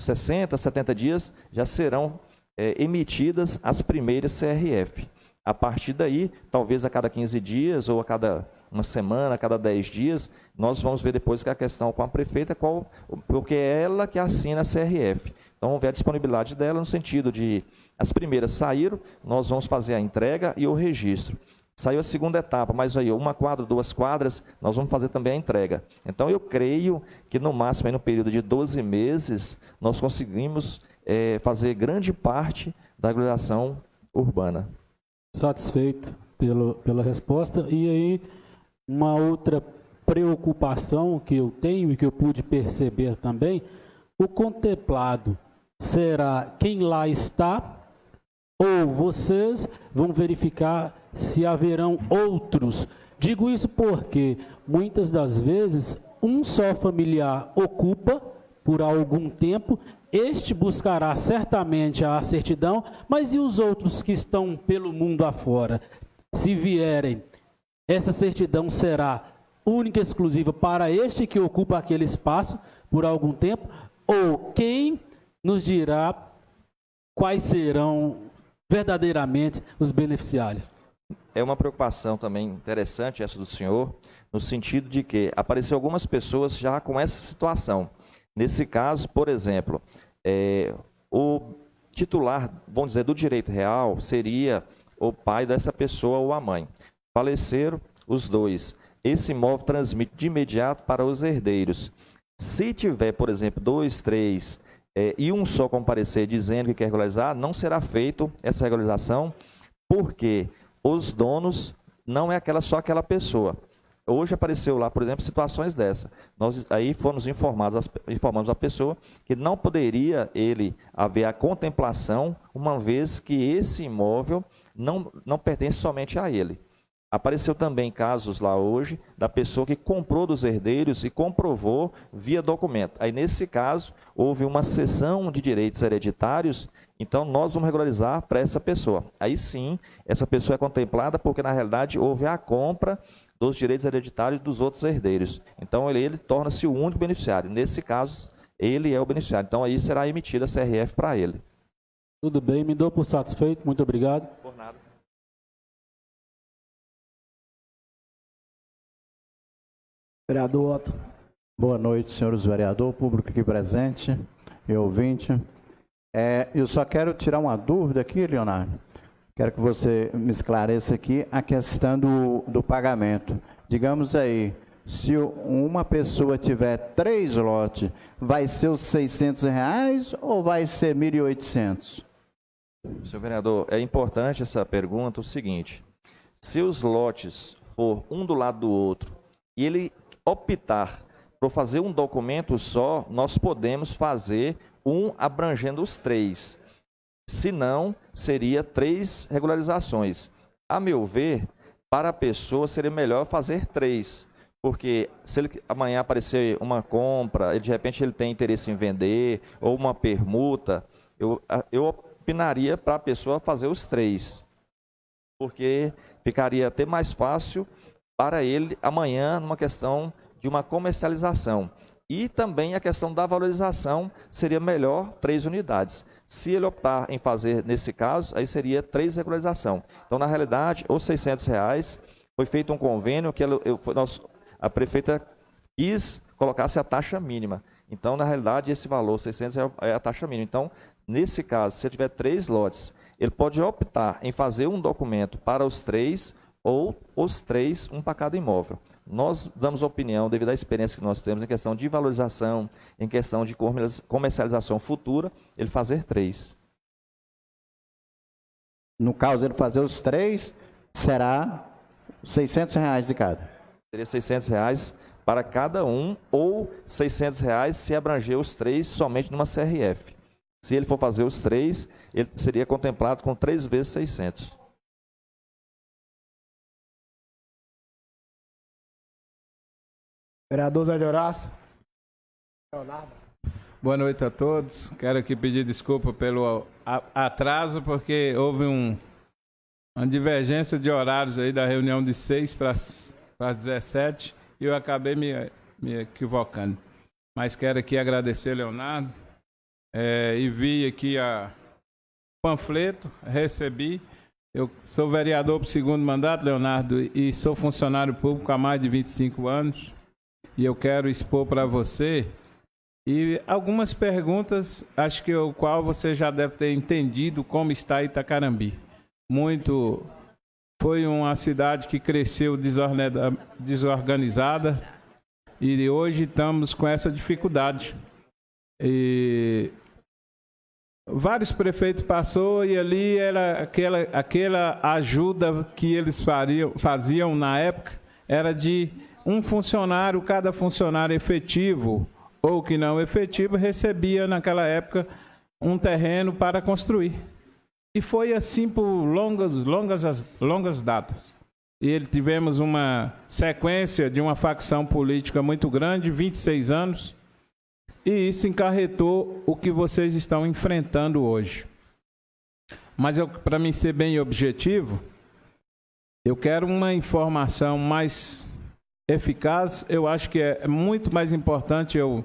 60, 70 dias, já serão emitidas as primeiras CRF. A partir daí, talvez a cada 15 dias ou a cada uma semana, a cada 10 dias, nós vamos ver depois que a questão com a prefeita, porque é ela que assina a CRF. Então, vamos ver a disponibilidade dela no sentido de, as primeiras saíram, nós vamos fazer a entrega e o registro. Saiu a segunda etapa, mas aí uma quadra, 2 quadras, nós vamos fazer também a entrega. Então, eu creio que no máximo, aí no período de 12 meses, nós conseguimos fazer grande parte da regularização urbana. Satisfeito pela resposta. E aí, uma outra preocupação que eu tenho e que eu pude perceber também, o contemplado será quem lá está, ou vocês vão verificar se haverão outros. Digo isso porque muitas das vezes um só familiar ocupa por algum tempo, este buscará certamente a certidão, mas e os outros que estão pelo mundo afora? Se vierem, essa certidão será única e exclusiva para este que ocupa aquele espaço por algum tempo, ou quem nos dirá quais serão verdadeiramente os beneficiários? É uma preocupação também interessante essa do senhor, no sentido de que apareceu algumas pessoas já com essa situação. Nesse caso, por exemplo, o titular, vamos dizer, do direito real seria o pai dessa pessoa ou a mãe. Faleceram os dois. Esse imóvel transmite de imediato para os herdeiros. Se tiver, por exemplo, 2, 3 e um só comparecer dizendo que quer regularizar, não será feita essa regularização, porque os donos não é só aquela pessoa. Hoje apareceu lá, por exemplo, situações dessa. Nós aí fomos informamos a pessoa que não poderia haver a contemplação, uma vez que esse imóvel não pertence somente a ele. Apareceu também casos lá hoje da pessoa que comprou dos herdeiros e comprovou via documento. Aí, nesse caso, houve uma cessão de direitos hereditários, então nós vamos regularizar para essa pessoa. Aí sim, essa pessoa é contemplada porque, na realidade, houve a compra dos direitos hereditários dos outros herdeiros. Então, ele torna-se o único beneficiário. Nesse caso, ele é o beneficiário. Então, aí será emitida a CRF para ele. Tudo bem, me dou por satisfeito. Muito obrigado. Por nada. Vereador Otto. Boa noite, senhores vereadores, público aqui presente e ouvinte. Eu só quero tirar uma dúvida aqui, Leonardo. Quero que você me esclareça aqui a questão do pagamento. Digamos aí, se uma pessoa tiver 3 lotes, vai ser os R$600 ou vai ser 1.800? Senhor vereador, é importante essa pergunta, o seguinte: se os lotes for um do lado do outro e ele optar por fazer um documento só, nós podemos fazer um abrangendo os 3. Se não, seria 3 regularizações. A meu ver, para a pessoa seria melhor fazer 3, porque se ele amanhã aparecer uma compra, e de repente ele tem interesse em vender, ou uma permuta, eu opinaria para a pessoa fazer os 3, porque ficaria até mais fácil para ele amanhã numa questão de uma comercialização. E também a questão da valorização seria melhor 3 unidades. Se ele optar em fazer nesse caso, aí seria 3 regularização. Então, na realidade, os R$600 foi feito um convênio que a prefeita quis colocasse a taxa mínima. Então, na realidade, esse valor, R$600, é a taxa mínima. Então, nesse caso, se tiver 3 lotes, ele pode optar em fazer um documento para os 3 ou os 3, um para cada imóvel. Nós damos opinião, devido à experiência que nós temos em questão de valorização, em questão de comercialização futura, ele fazer 3. No caso, ele fazer os 3, será R$600 de cada? Seria R$600 para cada um, ou R$600 se abranger os 3 somente numa CRF. Se ele for fazer os 3, ele seria contemplado com 3 vezes 600. Vereador Zé de Horácio. Leonardo. Boa noite a todos. Quero aqui pedir desculpa pelo atraso, porque houve uma divergência de horários aí da reunião de 6 para as 17 e eu acabei me equivocando. Mas quero aqui agradecer, Leonardo, e vi aqui o panfleto, recebi. Eu sou vereador para o segundo mandato, Leonardo, e sou funcionário público há mais de 25 anos. E eu quero expor para você e algumas perguntas, acho que o qual você já deve ter entendido como está Itacarambi. Foi uma cidade que cresceu desorganizada e hoje estamos com essa dificuldade. E vários prefeitos passou e ali era aquela ajuda que eles faziam na época, era de um funcionário, cada funcionário efetivo ou que não efetivo, recebia naquela época um terreno para construir. E foi assim por longas datas. E tivemos uma sequência de uma facção política muito grande, 26 anos, e isso encarretou o que vocês estão enfrentando hoje. Mas para mim ser bem objetivo, eu quero uma informação mais eficaz. Eu acho que é muito mais importante eu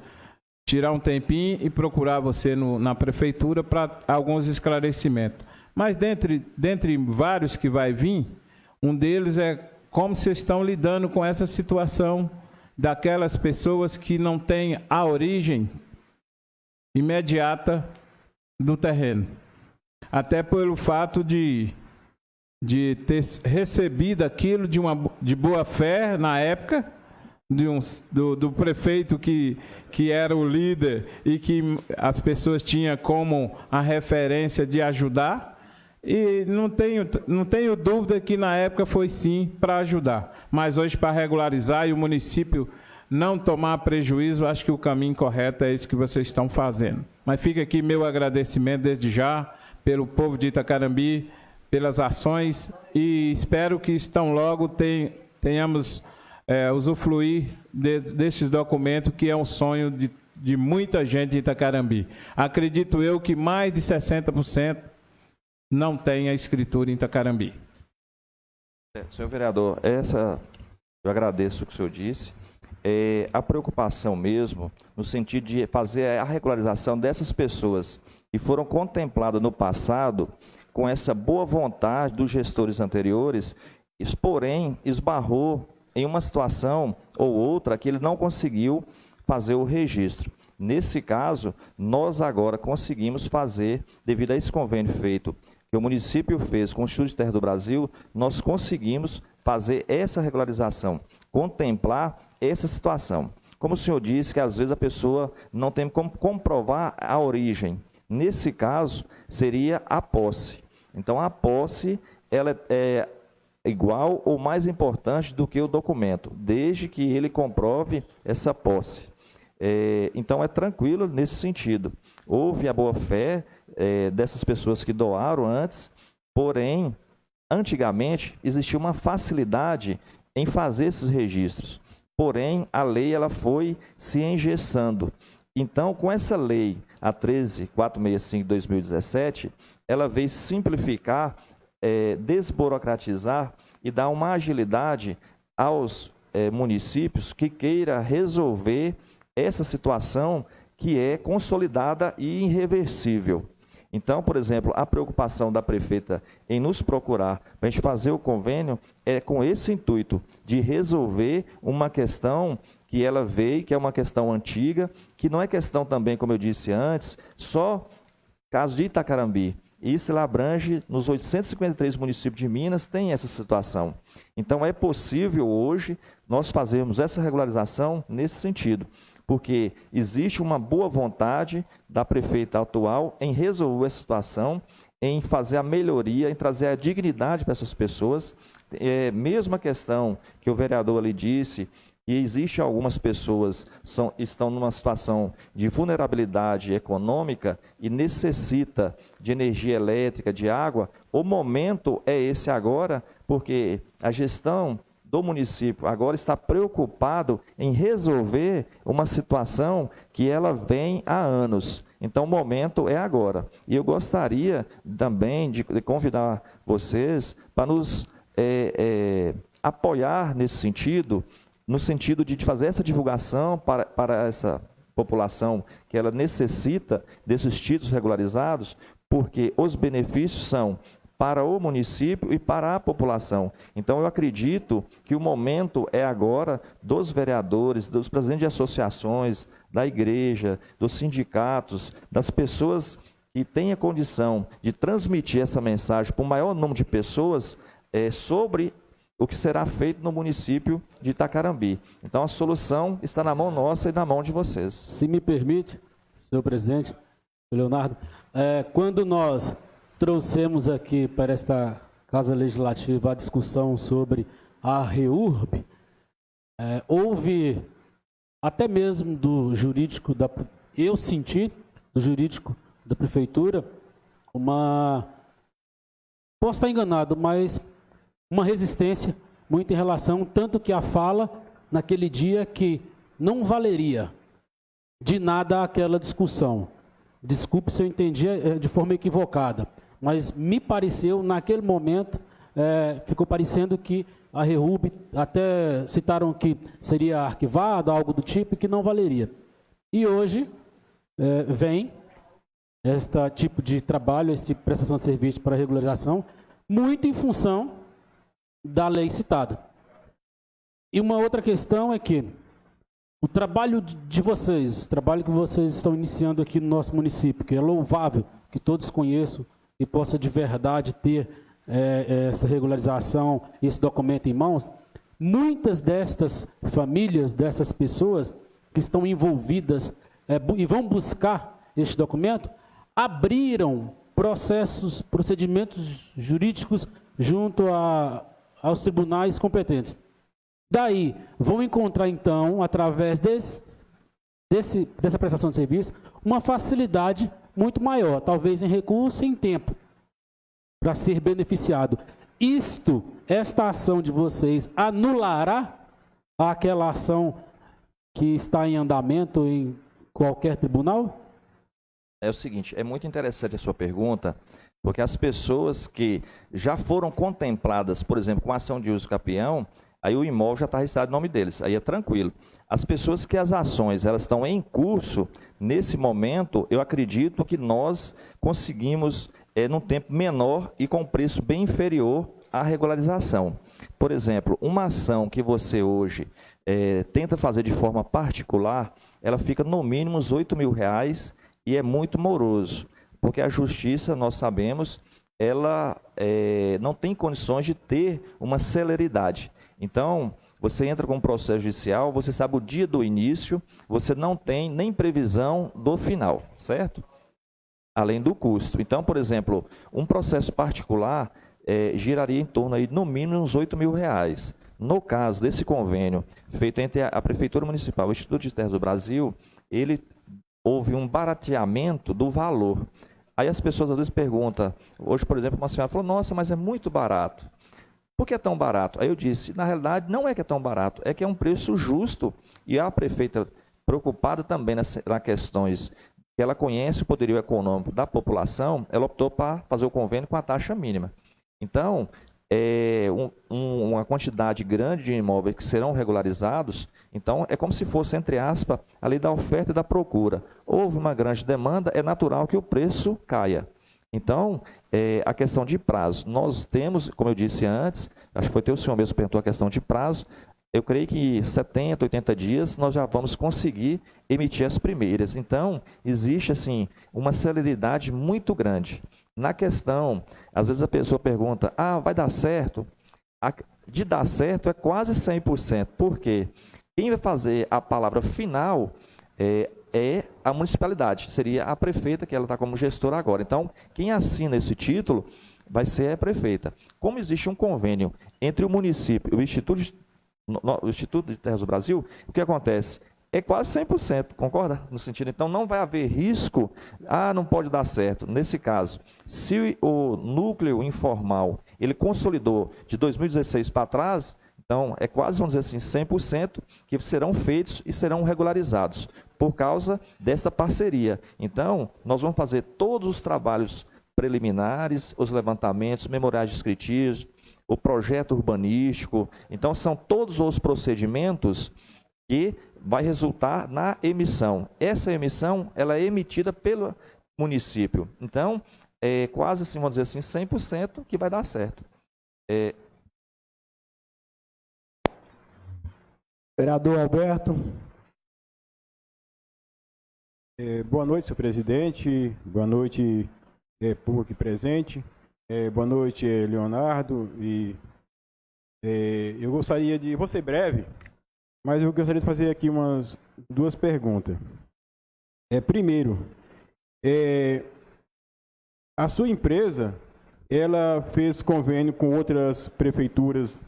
tirar um tempinho e procurar você na prefeitura para alguns esclarecimentos. Mas dentre vários que vai vir, um deles é como vocês estão lidando com essa situação daquelas pessoas que não têm a origem imediata do terreno. Até pelo fato de ter recebido aquilo de boa fé na época, do prefeito que era o líder e que as pessoas tinham como a referência de ajudar. E não tenho dúvida que na época foi sim para ajudar. Mas hoje para regularizar e o município não tomar prejuízo, acho que o caminho correto é esse que vocês estão fazendo. Mas fica aqui meu agradecimento desde já pelo povo de Itacarambi, pelas ações, e espero que tão logo tenhamos usufruir desses documentos, que é um sonho de muita gente de Itacarambi. Acredito eu que mais de 60% não tem a escritura em Itacarambi. Senhor vereador, eu agradeço o que o senhor disse. A preocupação mesmo, no sentido de fazer a regularização dessas pessoas que foram contempladas no passado com essa boa vontade dos gestores anteriores, porém esbarrou em uma situação ou outra que ele não conseguiu fazer o registro. Nesse caso, nós agora conseguimos fazer, devido a esse convênio feito, que o município fez com o Instituto de Terra do Brasil, nós conseguimos fazer essa regularização, contemplar essa situação. Como o senhor disse, que às vezes a pessoa não tem como comprovar a origem. Nesse caso, seria a posse. Então, a posse ela é igual ou mais importante do que o documento, desde que ele comprove essa posse. Então, é tranquilo nesse sentido. Houve a boa-fé dessas pessoas que doaram antes, porém, antigamente, existia uma facilidade em fazer esses registros. Porém, a lei ela foi se engessando. Então, com essa lei, a 13.465 de 2017, ela veio simplificar, desburocratizar e dar uma agilidade aos municípios que queira resolver essa situação que é consolidada e irreversível. Então, por exemplo, a preocupação da prefeita em nos procurar para a gente fazer o convênio é com esse intuito de resolver uma questão que ela veio, que é uma questão antiga, que não é questão também, como eu disse antes, só caso de Itacarambi. Isso ela abrange nos 853 municípios de Minas, tem essa situação. Então, é possível hoje nós fazermos essa regularização nesse sentido, porque existe uma boa vontade da prefeita atual em resolver a situação, em fazer a melhoria, em trazer a dignidade para essas pessoas. Mesma questão que o vereador ali disse, que existe algumas pessoas que estão numa situação de vulnerabilidade econômica e necessita de energia elétrica, de água. O momento é esse agora, porque a gestão do município agora está preocupado em resolver uma situação que ela vem há anos. Então, o momento é agora. E eu gostaria também de convidar vocês para nos apoiar nesse sentido, no sentido de fazer essa divulgação para população que ela necessita desses títulos regularizados, porque os benefícios são para o município e para a população. Então, eu acredito que o momento é agora dos vereadores, dos presidentes de associações, da igreja, dos sindicatos, das pessoas que têm a condição de transmitir essa mensagem para o maior número de pessoas sobre o que será feito no município de Itacarambi. Então, a solução está na mão nossa e na mão de vocês. Se me permite, senhor presidente, Leonardo, quando nós trouxemos aqui para esta Casa Legislativa a discussão sobre a REURB, houve até mesmo do jurídico, eu senti do jurídico da Prefeitura, posso estar enganado, mas uma resistência muito em relação, tanto que a fala naquele dia que não valeria de nada aquela discussão. Desculpe se eu entendi de forma equivocada, mas me pareceu, naquele momento, ficou parecendo que a REURB, até citaram que seria arquivada, algo do tipo, que não valeria. E hoje vem este tipo de trabalho, esse tipo de prestação de serviço para regularização, muito em função da lei citada. E uma outra questão é que o trabalho de vocês, o trabalho que vocês estão iniciando aqui no nosso município, que é louvável, que todos conheçam e possa de verdade ter essa regularização, esse documento em mãos, muitas destas famílias, dessas pessoas que estão envolvidas e vão buscar este documento, abriram procedimentos jurídicos junto aos tribunais competentes. Daí, vão encontrar, então, através dessa prestação de serviço, uma facilidade muito maior, talvez em recurso e em tempo, para ser beneficiado. Esta ação de vocês anulará aquela ação que está em andamento em qualquer tribunal? É o seguinte, é muito interessante a sua pergunta, porque as pessoas que já foram contempladas, por exemplo, com ação de uso capião, aí o imóvel já está registrado em nome deles, aí é tranquilo. As pessoas que as ações elas estão em curso, nesse momento, eu acredito que nós conseguimos, num tempo menor e com preço bem inferior à regularização. Por exemplo, uma ação que você hoje tenta fazer de forma particular, ela fica no mínimo uns R$8.000 e é muito moroso. Porque a justiça, nós sabemos, ela não tem condições de ter uma celeridade. Então, você entra com um processo judicial, você sabe o dia do início, você não tem nem previsão do final, certo? Além do custo. Então, por exemplo, um processo particular giraria em torno, aí, no mínimo, uns R$8.000. No caso desse convênio feito entre a Prefeitura Municipal e o Instituto de Terras do Brasil, houve um barateamento do valor. Aí as pessoas às vezes perguntam, hoje, por exemplo, uma senhora falou, nossa, mas é muito barato. Por que é tão barato? Aí eu disse, na realidade, não é que é tão barato, é que é um preço justo. E a prefeita, preocupada também nas questões que ela conhece o poderio econômico da população, ela optou para fazer o convênio com a taxa mínima. Então, uma quantidade grande de imóveis que serão regularizados, então é como se fosse, entre aspas, a lei da oferta e da procura. Houve uma grande demanda, é natural que o preço caia. Então, a questão de prazo, nós temos, como eu disse antes, acho que foi até o senhor mesmo que perguntou a questão de prazo, eu creio que 70, 80 dias nós já vamos conseguir emitir as primeiras. Então, existe assim uma celeridade muito grande. Na questão, às vezes a pessoa pergunta, vai dar certo? De dar certo é quase 100%. Por quê? Quem vai fazer a palavra final é a municipalidade, seria a prefeita, que ela está como gestora agora. Então, quem assina esse título vai ser a prefeita. Como existe um convênio entre o município e o Instituto de Terras do Brasil, o que acontece? É quase 100%, concorda? No sentido, então, não vai haver risco, não pode dar certo. Nesse caso, se o núcleo informal, ele consolidou de 2016 para trás, então, é quase, vamos dizer assim, 100% que serão feitos e serão regularizados, por causa desta parceria. Então, nós vamos fazer todos os trabalhos preliminares, os levantamentos, memoriais descritivos, o projeto urbanístico. Então, são todos os procedimentos que vai resultar na emissão. Essa emissão, ela é emitida pelo município. Então, é quase, assim, vamos dizer assim, 100% que vai dar certo. Vereador Alberto. Boa noite, senhor presidente. Boa noite, público aqui presente. Boa noite, Leonardo. Eu gostaria de... Vou ser breve, mas eu gostaria de fazer aqui umas duas perguntas. Primeiro, a sua empresa, ela fez convênio com outras prefeituras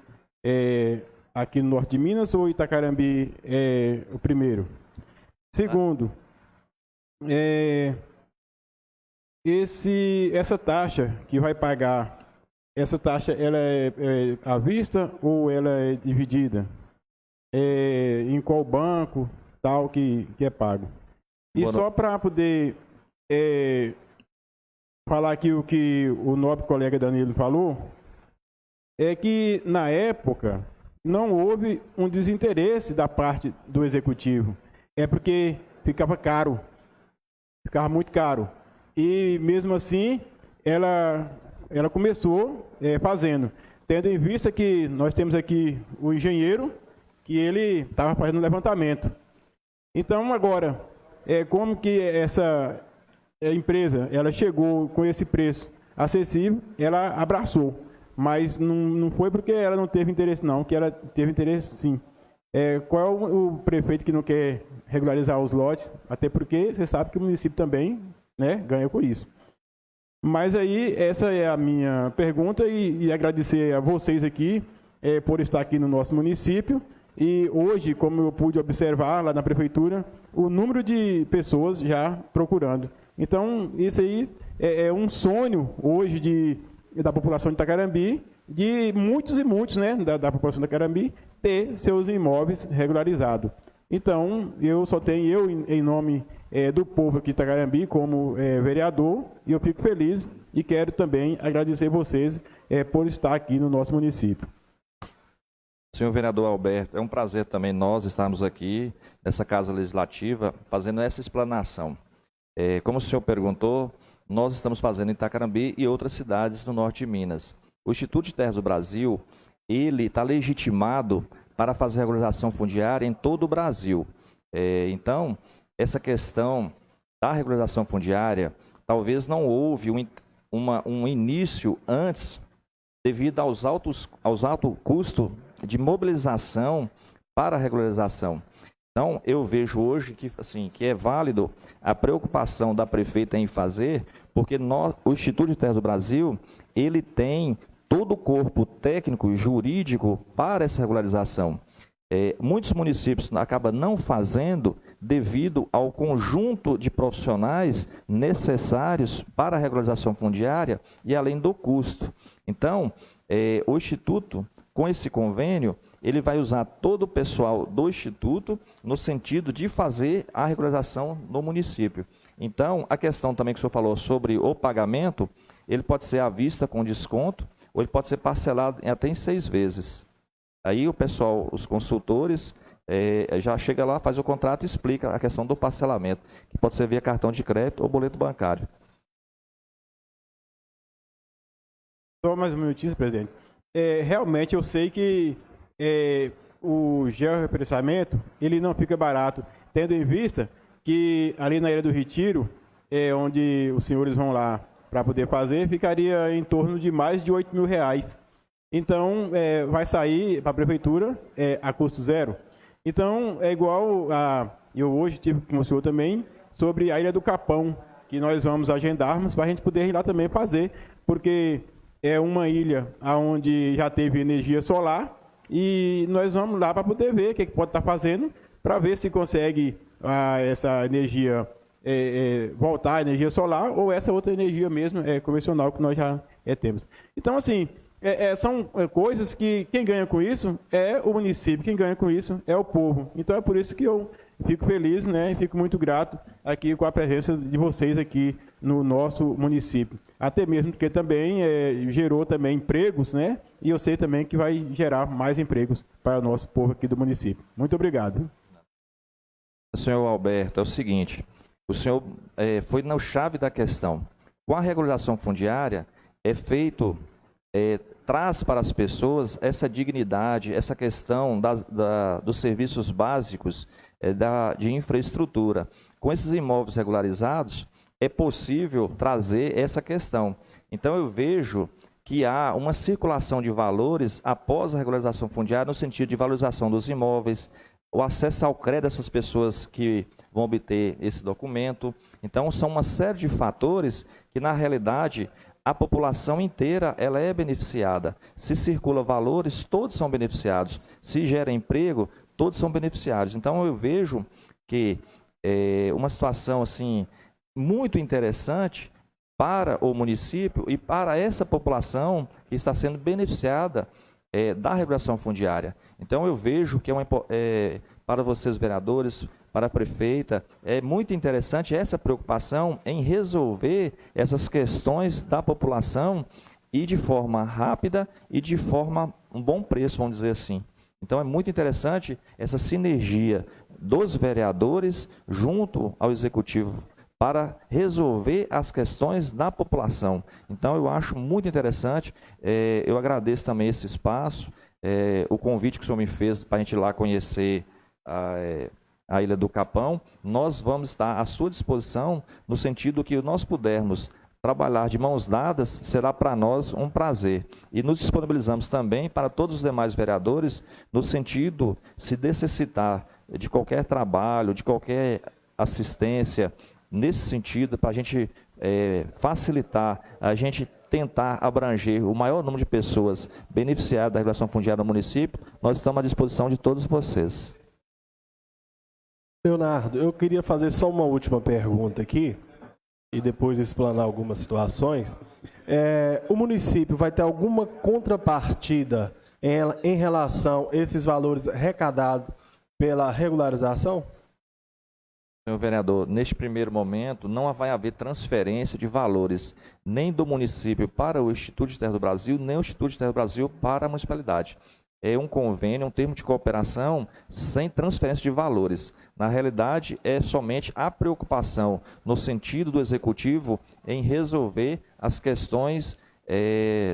aqui no norte de Minas ou Itacarambi é o primeiro? Segundo, essa taxa que vai pagar, essa taxa ela é à vista ou ela é dividida? Em qual banco, tal, que é pago? E só para poder falar aqui o que o nobre colega Danilo falou, é que na época não houve um desinteresse da parte do executivo. É porque ficava caro, ficava muito caro. E mesmo assim, ela começou fazendo, tendo em vista que nós temos aqui o engenheiro, que ele estava fazendo o levantamento. Então, agora, como que essa empresa ela chegou com esse preço acessível, ela abraçou. Mas não foi porque ela não teve interesse, não, que ela teve interesse, sim. Qual é o prefeito que não quer regularizar os lotes? Até porque você sabe que o município também, né, ganha com isso. Mas aí, essa é a minha pergunta e agradecer a vocês aqui por estar aqui no nosso município. E hoje, como eu pude observar lá na prefeitura, o número de pessoas já procurando. Então, isso aí é um sonho hoje da população de Itacarambi, de muitos e muitos, né, da população de Itacarambi, ter seus imóveis regularizados. Então, eu só tenho, em nome do povo aqui de Itacarambi, como vereador, e eu fico feliz e quero também agradecer vocês por estar aqui no nosso município. Senhor vereador Alberto, é um prazer também nós estarmos aqui nessa Casa Legislativa fazendo essa explanação. Como o senhor perguntou, nós estamos fazendo em Itacarambi e outras cidades no norte de Minas. O Instituto de Terras do Brasil, ele está legitimado para fazer regularização fundiária em todo o Brasil. Então, essa questão da regularização fundiária, talvez não houve um início antes, devido aos altos custos de mobilização para a regularização. Então, eu vejo hoje que é válido a preocupação da prefeita em fazer, porque o Instituto de Terras do Brasil, ele tem todo o corpo técnico e jurídico para essa regularização. Muitos municípios acabam não fazendo devido ao conjunto de profissionais necessários para a regularização fundiária e além do custo. Então, o Instituto, com esse convênio, ele vai usar todo o pessoal do Instituto no sentido de fazer a regularização no município. Então, a questão também que o senhor falou sobre o pagamento, ele pode ser à vista com desconto, ou ele pode ser parcelado até em 6 vezes. Aí o pessoal, os consultores, já chega lá, faz o contrato e explica a questão do parcelamento, que pode ser via cartão de crédito ou boleto bancário. Só mais um minutinho, presidente. Realmente eu sei que o georreferenciamento, ele não fica barato, tendo em vista que ali na Ilha do Retiro, onde os senhores vão lá para poder fazer, ficaria em torno de mais de R$ 8.000. Então, vai sair para a prefeitura a custo zero. Então, é igual eu hoje tive com o senhor também, sobre a Ilha do Capão, que nós vamos agendarmos para a gente poder ir lá também fazer, porque é uma ilha onde já teve energia solar e nós vamos lá para poder ver o que pode estar fazendo, para ver se consegue essa energia voltar à energia solar ou essa outra energia mesmo convencional que nós já temos. Então, assim, são coisas que quem ganha com isso é o município, quem ganha com isso é o povo. Então, é por isso que eu fico feliz, né, e fico muito grato aqui com a presença de vocês aqui no nosso município. Até mesmo porque também gerou também empregos, né, e eu sei também que vai gerar mais empregos para o nosso povo aqui do município. Muito obrigado. senhor Alberto, é o seguinte, o senhor foi na chave da questão. Com a regularização fundiária, traz para as pessoas essa dignidade, essa questão dos serviços básicos de infraestrutura. Com esses imóveis regularizados, é possível trazer essa questão. Então, eu vejo que há uma circulação de valores após a regularização fundiária, no sentido de valorização dos imóveis, o acesso ao crédito dessas pessoas que vão obter esse documento. Então, são uma série de fatores que, na realidade, a população inteira ela é beneficiada. Se circula valores, todos são beneficiados. Se gera emprego, todos são beneficiados. Então, eu vejo que uma situação assim muito interessante para o município e para essa população que está sendo beneficiada da regulação fundiária. Então, eu vejo que para vocês, vereadores, para a prefeita, é muito interessante essa preocupação em resolver essas questões da população e de forma rápida e de forma um bom preço, vamos dizer assim. Então, é muito interessante essa sinergia dos vereadores junto ao executivo para resolver as questões da população. Então, eu acho muito interessante, eu agradeço também esse espaço, o convite que o senhor me fez para a gente ir lá conhecer a Ilha do Capão. Nós vamos estar à sua disposição, no sentido que nós pudermos trabalhar de mãos dadas, será para nós um prazer. E nos disponibilizamos também para todos os demais vereadores, no sentido, se necessitar de qualquer trabalho, de qualquer assistência, nesse sentido, para a gente facilitar, a gente tentar abranger o maior número de pessoas beneficiadas da regulação fundiária no município, nós estamos à disposição de todos vocês. Leonardo, eu queria fazer só uma última pergunta aqui, e depois explanar algumas situações. O município vai ter alguma contrapartida em relação a esses valores arrecadados pela regularização? Senhor vereador, neste primeiro momento, não vai haver transferência de valores nem do município para o Instituto de Terra do Brasil, nem o Instituto de Terra do Brasil para a municipalidade. É um convênio, um termo de cooperação sem transferência de valores. Na realidade, é somente a preocupação no sentido do executivo em resolver as questões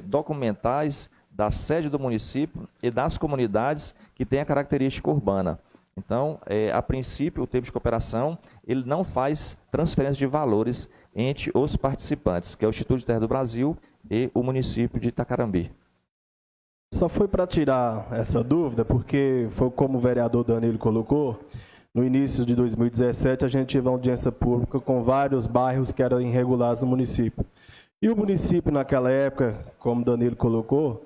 documentais da sede do município e das comunidades que têm a característica urbana. Então, a princípio, o termo de cooperação ele não faz transferência de valores entre os participantes, que é o Instituto de Terra do Brasil e o município de Itacarambi. Só foi para tirar essa dúvida, porque foi como o vereador Danilo colocou, no início de 2017 a gente teve uma audiência pública com vários bairros que eram irregulares no município. E o município naquela época, como o Danilo colocou,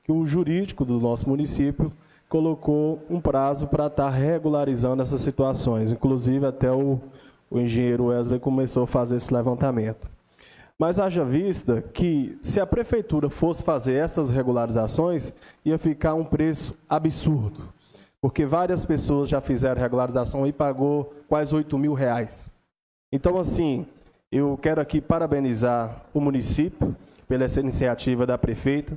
que o jurídico do nosso município colocou um prazo para estar regularizando essas situações. Inclusive até o engenheiro Wesley começou a fazer esse levantamento. Mas haja vista que, se a prefeitura fosse fazer essas regularizações, ia ficar um preço absurdo. Porque várias pessoas já fizeram regularização e pagou quase R$8.000. Então, assim, eu quero aqui parabenizar o município pela essa iniciativa da prefeita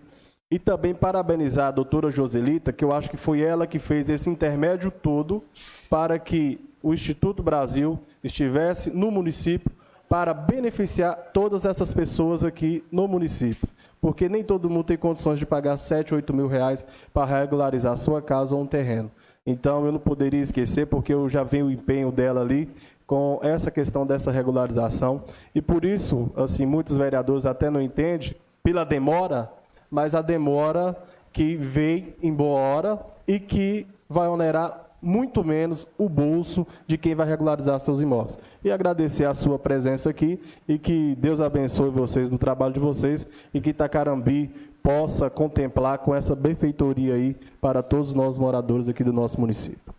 e também parabenizar a doutora Joselita, que eu acho que foi ela que fez esse intermédio todo para que o Instituto Brasil estivesse no município para beneficiar todas essas pessoas aqui no município. Porque nem todo mundo tem condições de pagar R$7.000, R$8.000 para regularizar a sua casa ou um terreno. Então, eu não poderia esquecer, porque eu já vi o empenho dela ali com essa questão dessa regularização. E por isso, assim, muitos vereadores até não entendem pela demora, mas a demora que veio em boa hora e que vai onerar muito menos o bolso de quem vai regularizar seus imóveis. E agradecer a sua presença aqui e que Deus abençoe vocês no trabalho de vocês e que Itacarambi possa contemplar com essa benfeitoria aí para todos nós moradores aqui do nosso município.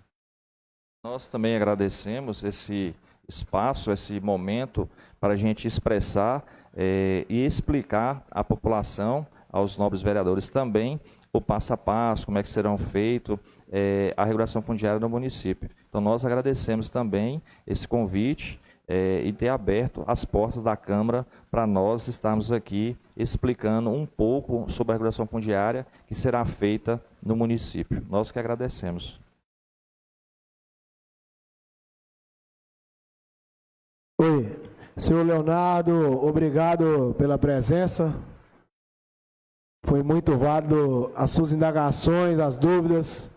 Nós também agradecemos esse espaço, esse momento para a gente expressar e explicar à população, aos nobres vereadores também, o passo a passo, como é que serão feitos a regulação fundiária no município. Então, nós agradecemos também esse convite e ter aberto as portas da Câmara para nós estarmos aqui explicando um pouco sobre a regulação fundiária que será feita no município. Nós que agradecemos. Oi. Senhor Leonardo, obrigado pela presença. Foi muito válido as suas indagações, as dúvidas.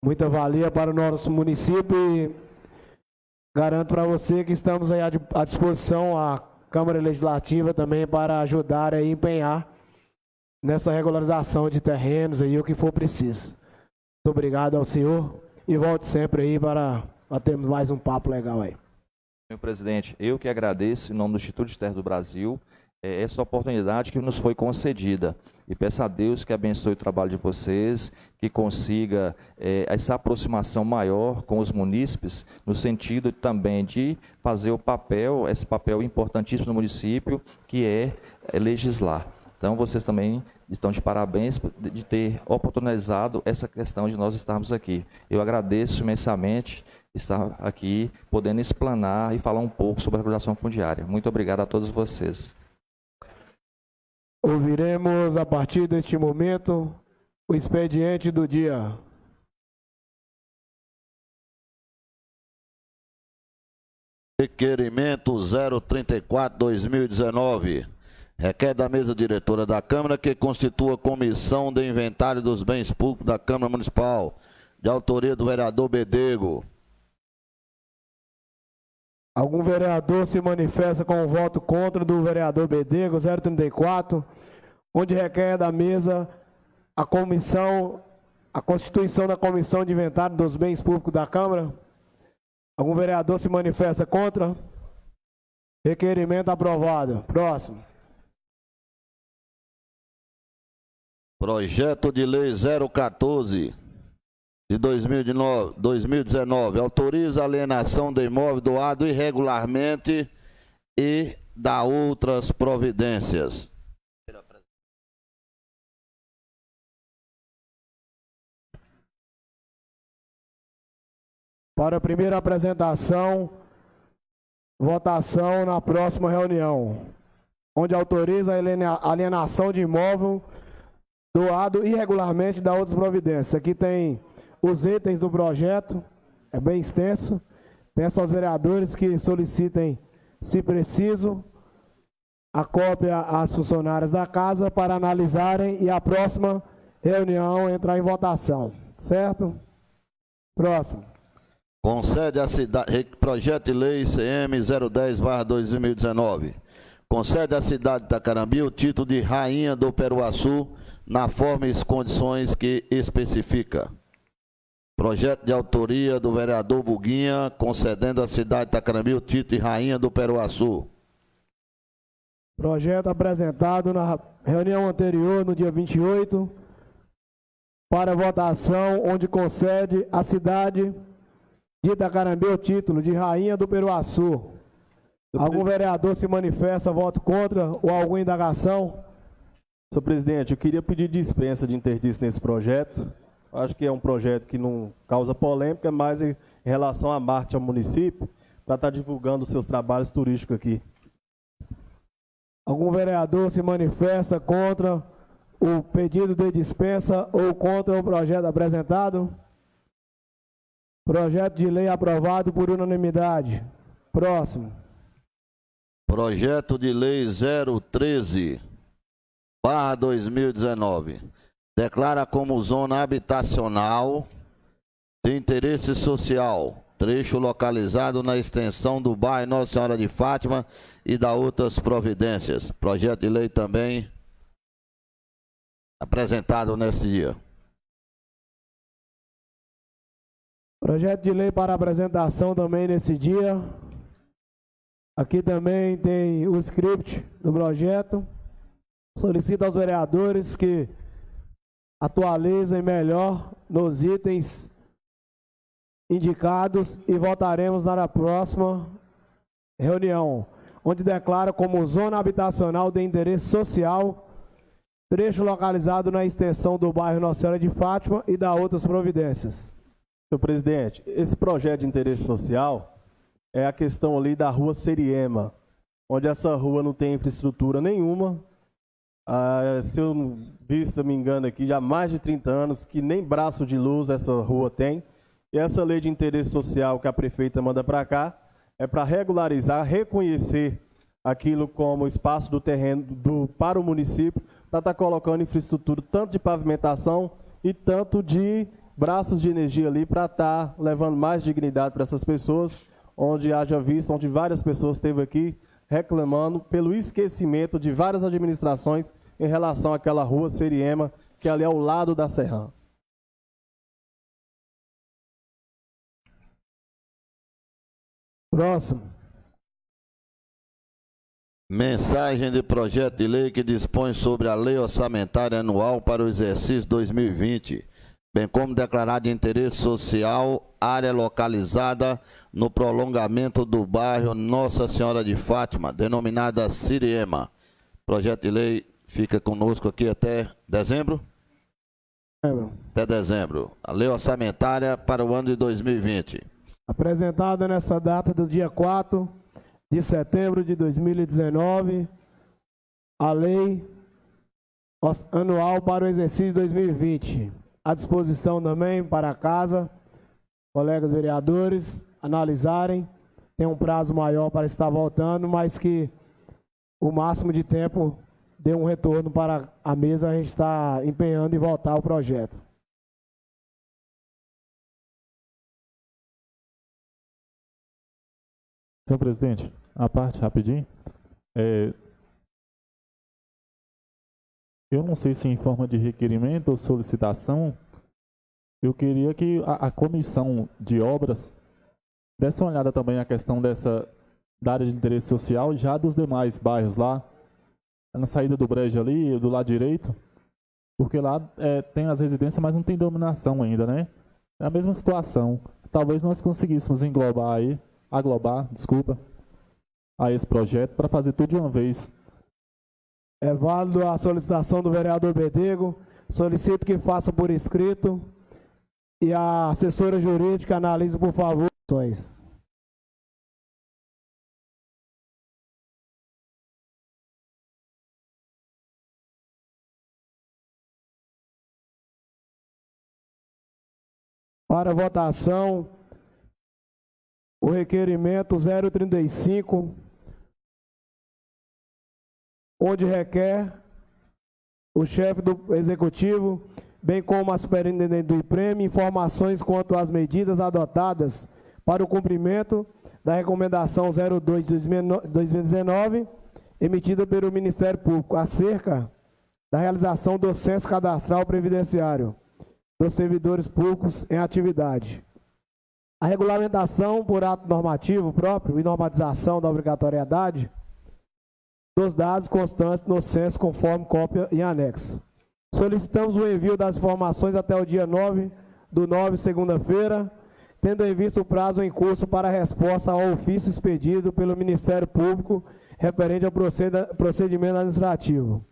Muita valia para o nosso município e garanto para você que estamos aí à disposição, a Câmara Legislativa também, para ajudar e empenhar nessa regularização de terrenos aí, o que for preciso. Muito obrigado ao senhor e volte sempre aí para termos mais um papo legal aí. Senhor presidente, eu que agradeço em nome do Instituto de Terra do Brasil essa oportunidade que nos foi concedida e peço a Deus que abençoe o trabalho de vocês, que consiga essa aproximação maior com os munícipes, no sentido também de fazer esse papel importantíssimo no município, que é legislar. Então, vocês também estão de parabéns de ter oportunizado essa questão de nós estarmos aqui. Eu agradeço imensamente estar aqui, podendo explanar e falar um pouco sobre a regularização fundiária. Muito obrigado a todos vocês. Ouviremos, a partir deste momento, o expediente do dia. Requerimento 034/2019. Requer da mesa diretora da Câmara que constitua comissão de inventário dos bens públicos da Câmara Municipal, de autoria do vereador Bedego. Algum vereador se manifesta com o voto contra do vereador Bedego, 034, onde requer da mesa a constituição da comissão de inventário dos bens públicos da Câmara? Algum vereador se manifesta contra? Requerimento aprovado. Próximo. Projeto de Lei 014 de 2019 autoriza a alienação de imóvel doado irregularmente e dá outras providências. Para a primeira apresentação, votação na próxima reunião, onde autoriza a alienação de imóvel doado irregularmente e dá outras providências. Aqui tem os itens do projeto, é bem extenso. Peço aos vereadores que solicitem, se preciso, a cópia às funcionárias da casa para analisarem e a próxima reunião entrar em votação. Certo? Próximo. Concede a cidade, projeto de lei CM 010/2019. Concede à cidade de Itacarambi o título de Rainha do Peruaçu na forma e condições que especifica. Projeto de autoria do vereador Buguinha, concedendo à cidade de Itacarambi o título de Rainha do Peruaçu. Projeto apresentado na reunião anterior, no dia 28, para votação, onde concede à cidade de Itacarambi o título de Rainha do Peruaçu. Algum vereador se manifesta voto contra ou alguma indagação? Senhor presidente, eu queria pedir dispensa de interdício nesse projeto. Acho que é um projeto que não causa polêmica, mas em relação à marketing ao município, para estar divulgando os seus trabalhos turísticos aqui. Algum vereador se manifesta contra o pedido de dispensa ou contra o projeto apresentado? Projeto de lei aprovado por unanimidade. Próximo. Projeto de lei 013/2019. Declara como zona habitacional de interesse social, trecho localizado na extensão do bairro Nossa Senhora de Fátima e da outras providências. Projeto de lei também apresentado neste dia. Projeto de lei para apresentação também nesse dia. Aqui também tem o script do projeto. Solicito aos vereadores que atualizem melhor nos itens indicados e votaremos na próxima reunião, onde declara como zona habitacional de interesse social, trecho localizado na extensão do bairro Nossa Senhora de Fátima e da outras providências. Senhor presidente, esse projeto de interesse social é a questão ali da rua Seriema, onde essa rua não tem infraestrutura nenhuma. Se eu não me engano aqui, já há mais de 30 anos que nem braço de luz essa rua tem. E essa lei de interesse social que a prefeita manda para cá é para regularizar, reconhecer aquilo como espaço do terreno para o município, para estar colocando infraestrutura tanto de pavimentação e tanto de braços de energia ali para estar levando mais dignidade para essas pessoas, onde haja visto, onde várias pessoas esteve aqui reclamando pelo esquecimento de várias administrações em relação àquela rua Seriema, que é ali ao lado da Serrã. Próximo. Mensagem de projeto de lei que dispõe sobre a lei orçamentária anual para o exercício 2020, bem como declarar de interesse social área localizada no prolongamento do bairro Nossa Senhora de Fátima, denominada Siriema. Projeto de lei fica conosco aqui até dezembro? Até dezembro. A lei orçamentária para o ano de 2020. Apresentada nessa data do dia 4 de setembro de 2019, a lei anual para o exercício 2020. À disposição também para casa, colegas vereadores, analisarem. Tem um prazo maior para estar voltando, mas que o máximo de tempo dê um retorno para a mesa, a gente está empenhando em voltar o projeto. Senhor presidente, a parte rapidinho. Eu não sei se em forma de requerimento ou solicitação, eu queria que a comissão de obras desse uma olhada também à questão da área de interesse social já dos demais bairros lá, na saída do Brejo ali, do lado direito, porque lá tem as residências, mas não tem dominação ainda, né? É a mesma situação. Talvez nós conseguíssemos aglobar a esse projeto para fazer tudo de uma vez. É válido a solicitação do vereador Bedego. Solicito que faça por escrito e a assessora jurídica analise, por favor, as ações. Para votação, o requerimento 035, onde requer o chefe do executivo, bem como a superintendente do IPREM, informações quanto às medidas adotadas para o cumprimento da recomendação 02 de 2019, emitida pelo Ministério Público, acerca da realização do censo cadastral previdenciário dos servidores públicos em atividade. A regulamentação por ato normativo próprio e normatização da obrigatoriedade dos dados constantes no censo, conforme cópia em anexo. Solicitamos o envio das informações até o dia 9/9, segunda-feira, tendo em vista o prazo em curso para a resposta ao ofício expedido pelo Ministério Público referente ao procedimento administrativo.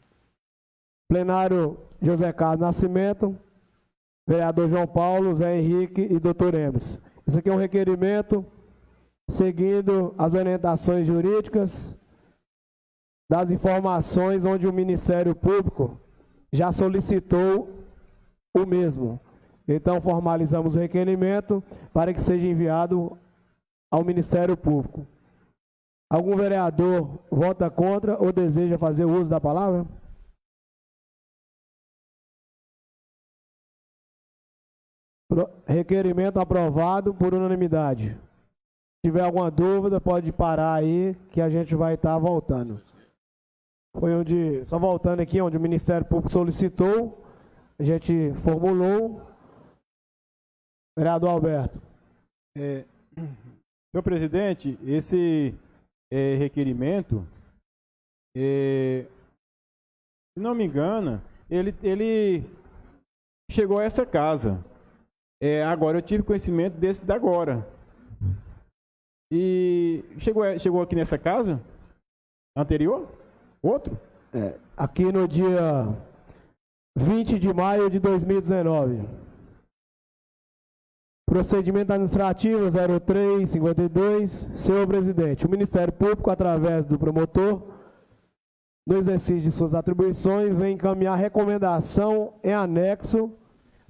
Plenário José Carlos Nascimento, vereador João Paulo, Zé Henrique e doutor Emes. Isso aqui é um requerimento seguindo as orientações jurídicas das informações onde o Ministério Público já solicitou o mesmo. Então, formalizamos o requerimento para que seja enviado ao Ministério Público. Algum vereador vota contra ou deseja fazer uso da palavra? Requerimento aprovado por unanimidade. Se tiver alguma dúvida, pode parar aí que a gente vai estar voltando. Foi onde, só voltando aqui, onde o Ministério Público solicitou, a gente formulou. Vereador Alberto. Senhor presidente, esse requerimento, se não me engano, ele chegou a essa casa. Agora eu tive conhecimento desse da agora. E chegou aqui nessa casa? Anterior? Outro? Aqui no dia 20 de maio de 2019. Procedimento administrativo 0352. Senhor presidente, o Ministério Público, através do promotor, no exercício de suas atribuições, vem encaminhar recomendação em anexo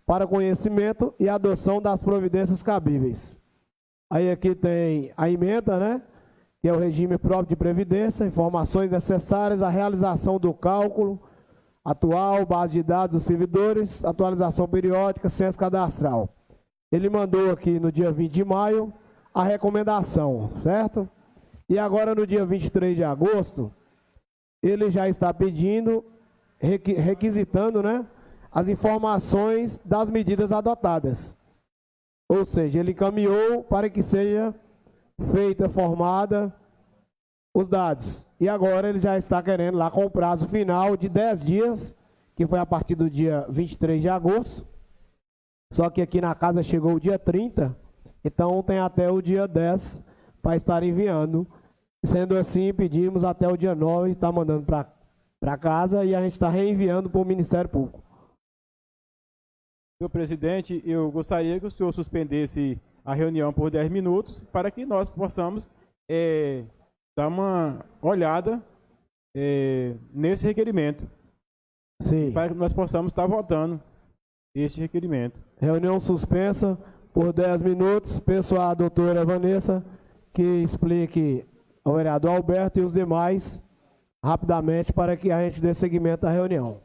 para conhecimento e adoção das providências cabíveis. Aí aqui tem a emenda, né? Que é o regime próprio de previdência, informações necessárias à realização do cálculo atual, base de dados dos servidores, atualização periódica, censo cadastral. Ele mandou aqui no dia 20 de maio a recomendação, certo? E agora no dia 23 de agosto, ele já está pedindo, requisitando, né, as informações das medidas adotadas. Ou seja, ele encaminhou para que seja feita, formada os dados. E agora ele já está querendo lá com o prazo final de 10 dias, que foi a partir do dia 23 de agosto. Só que aqui na casa chegou o dia 30, então tem até o dia 10 para estar enviando. Sendo assim, pedimos até o dia 9, está mandando para casa e a gente está reenviando para o Ministério Público. Senhor presidente, eu gostaria que o senhor suspendesse a reunião por 10 minutos para que nós possamos dar uma olhada nesse requerimento. Sim. Para que nós possamos estar votando este requerimento. Reunião suspensa por 10 minutos. Peço à doutora Vanessa que explique ao vereador Alberto e os demais rapidamente para que a gente dê seguimento à reunião.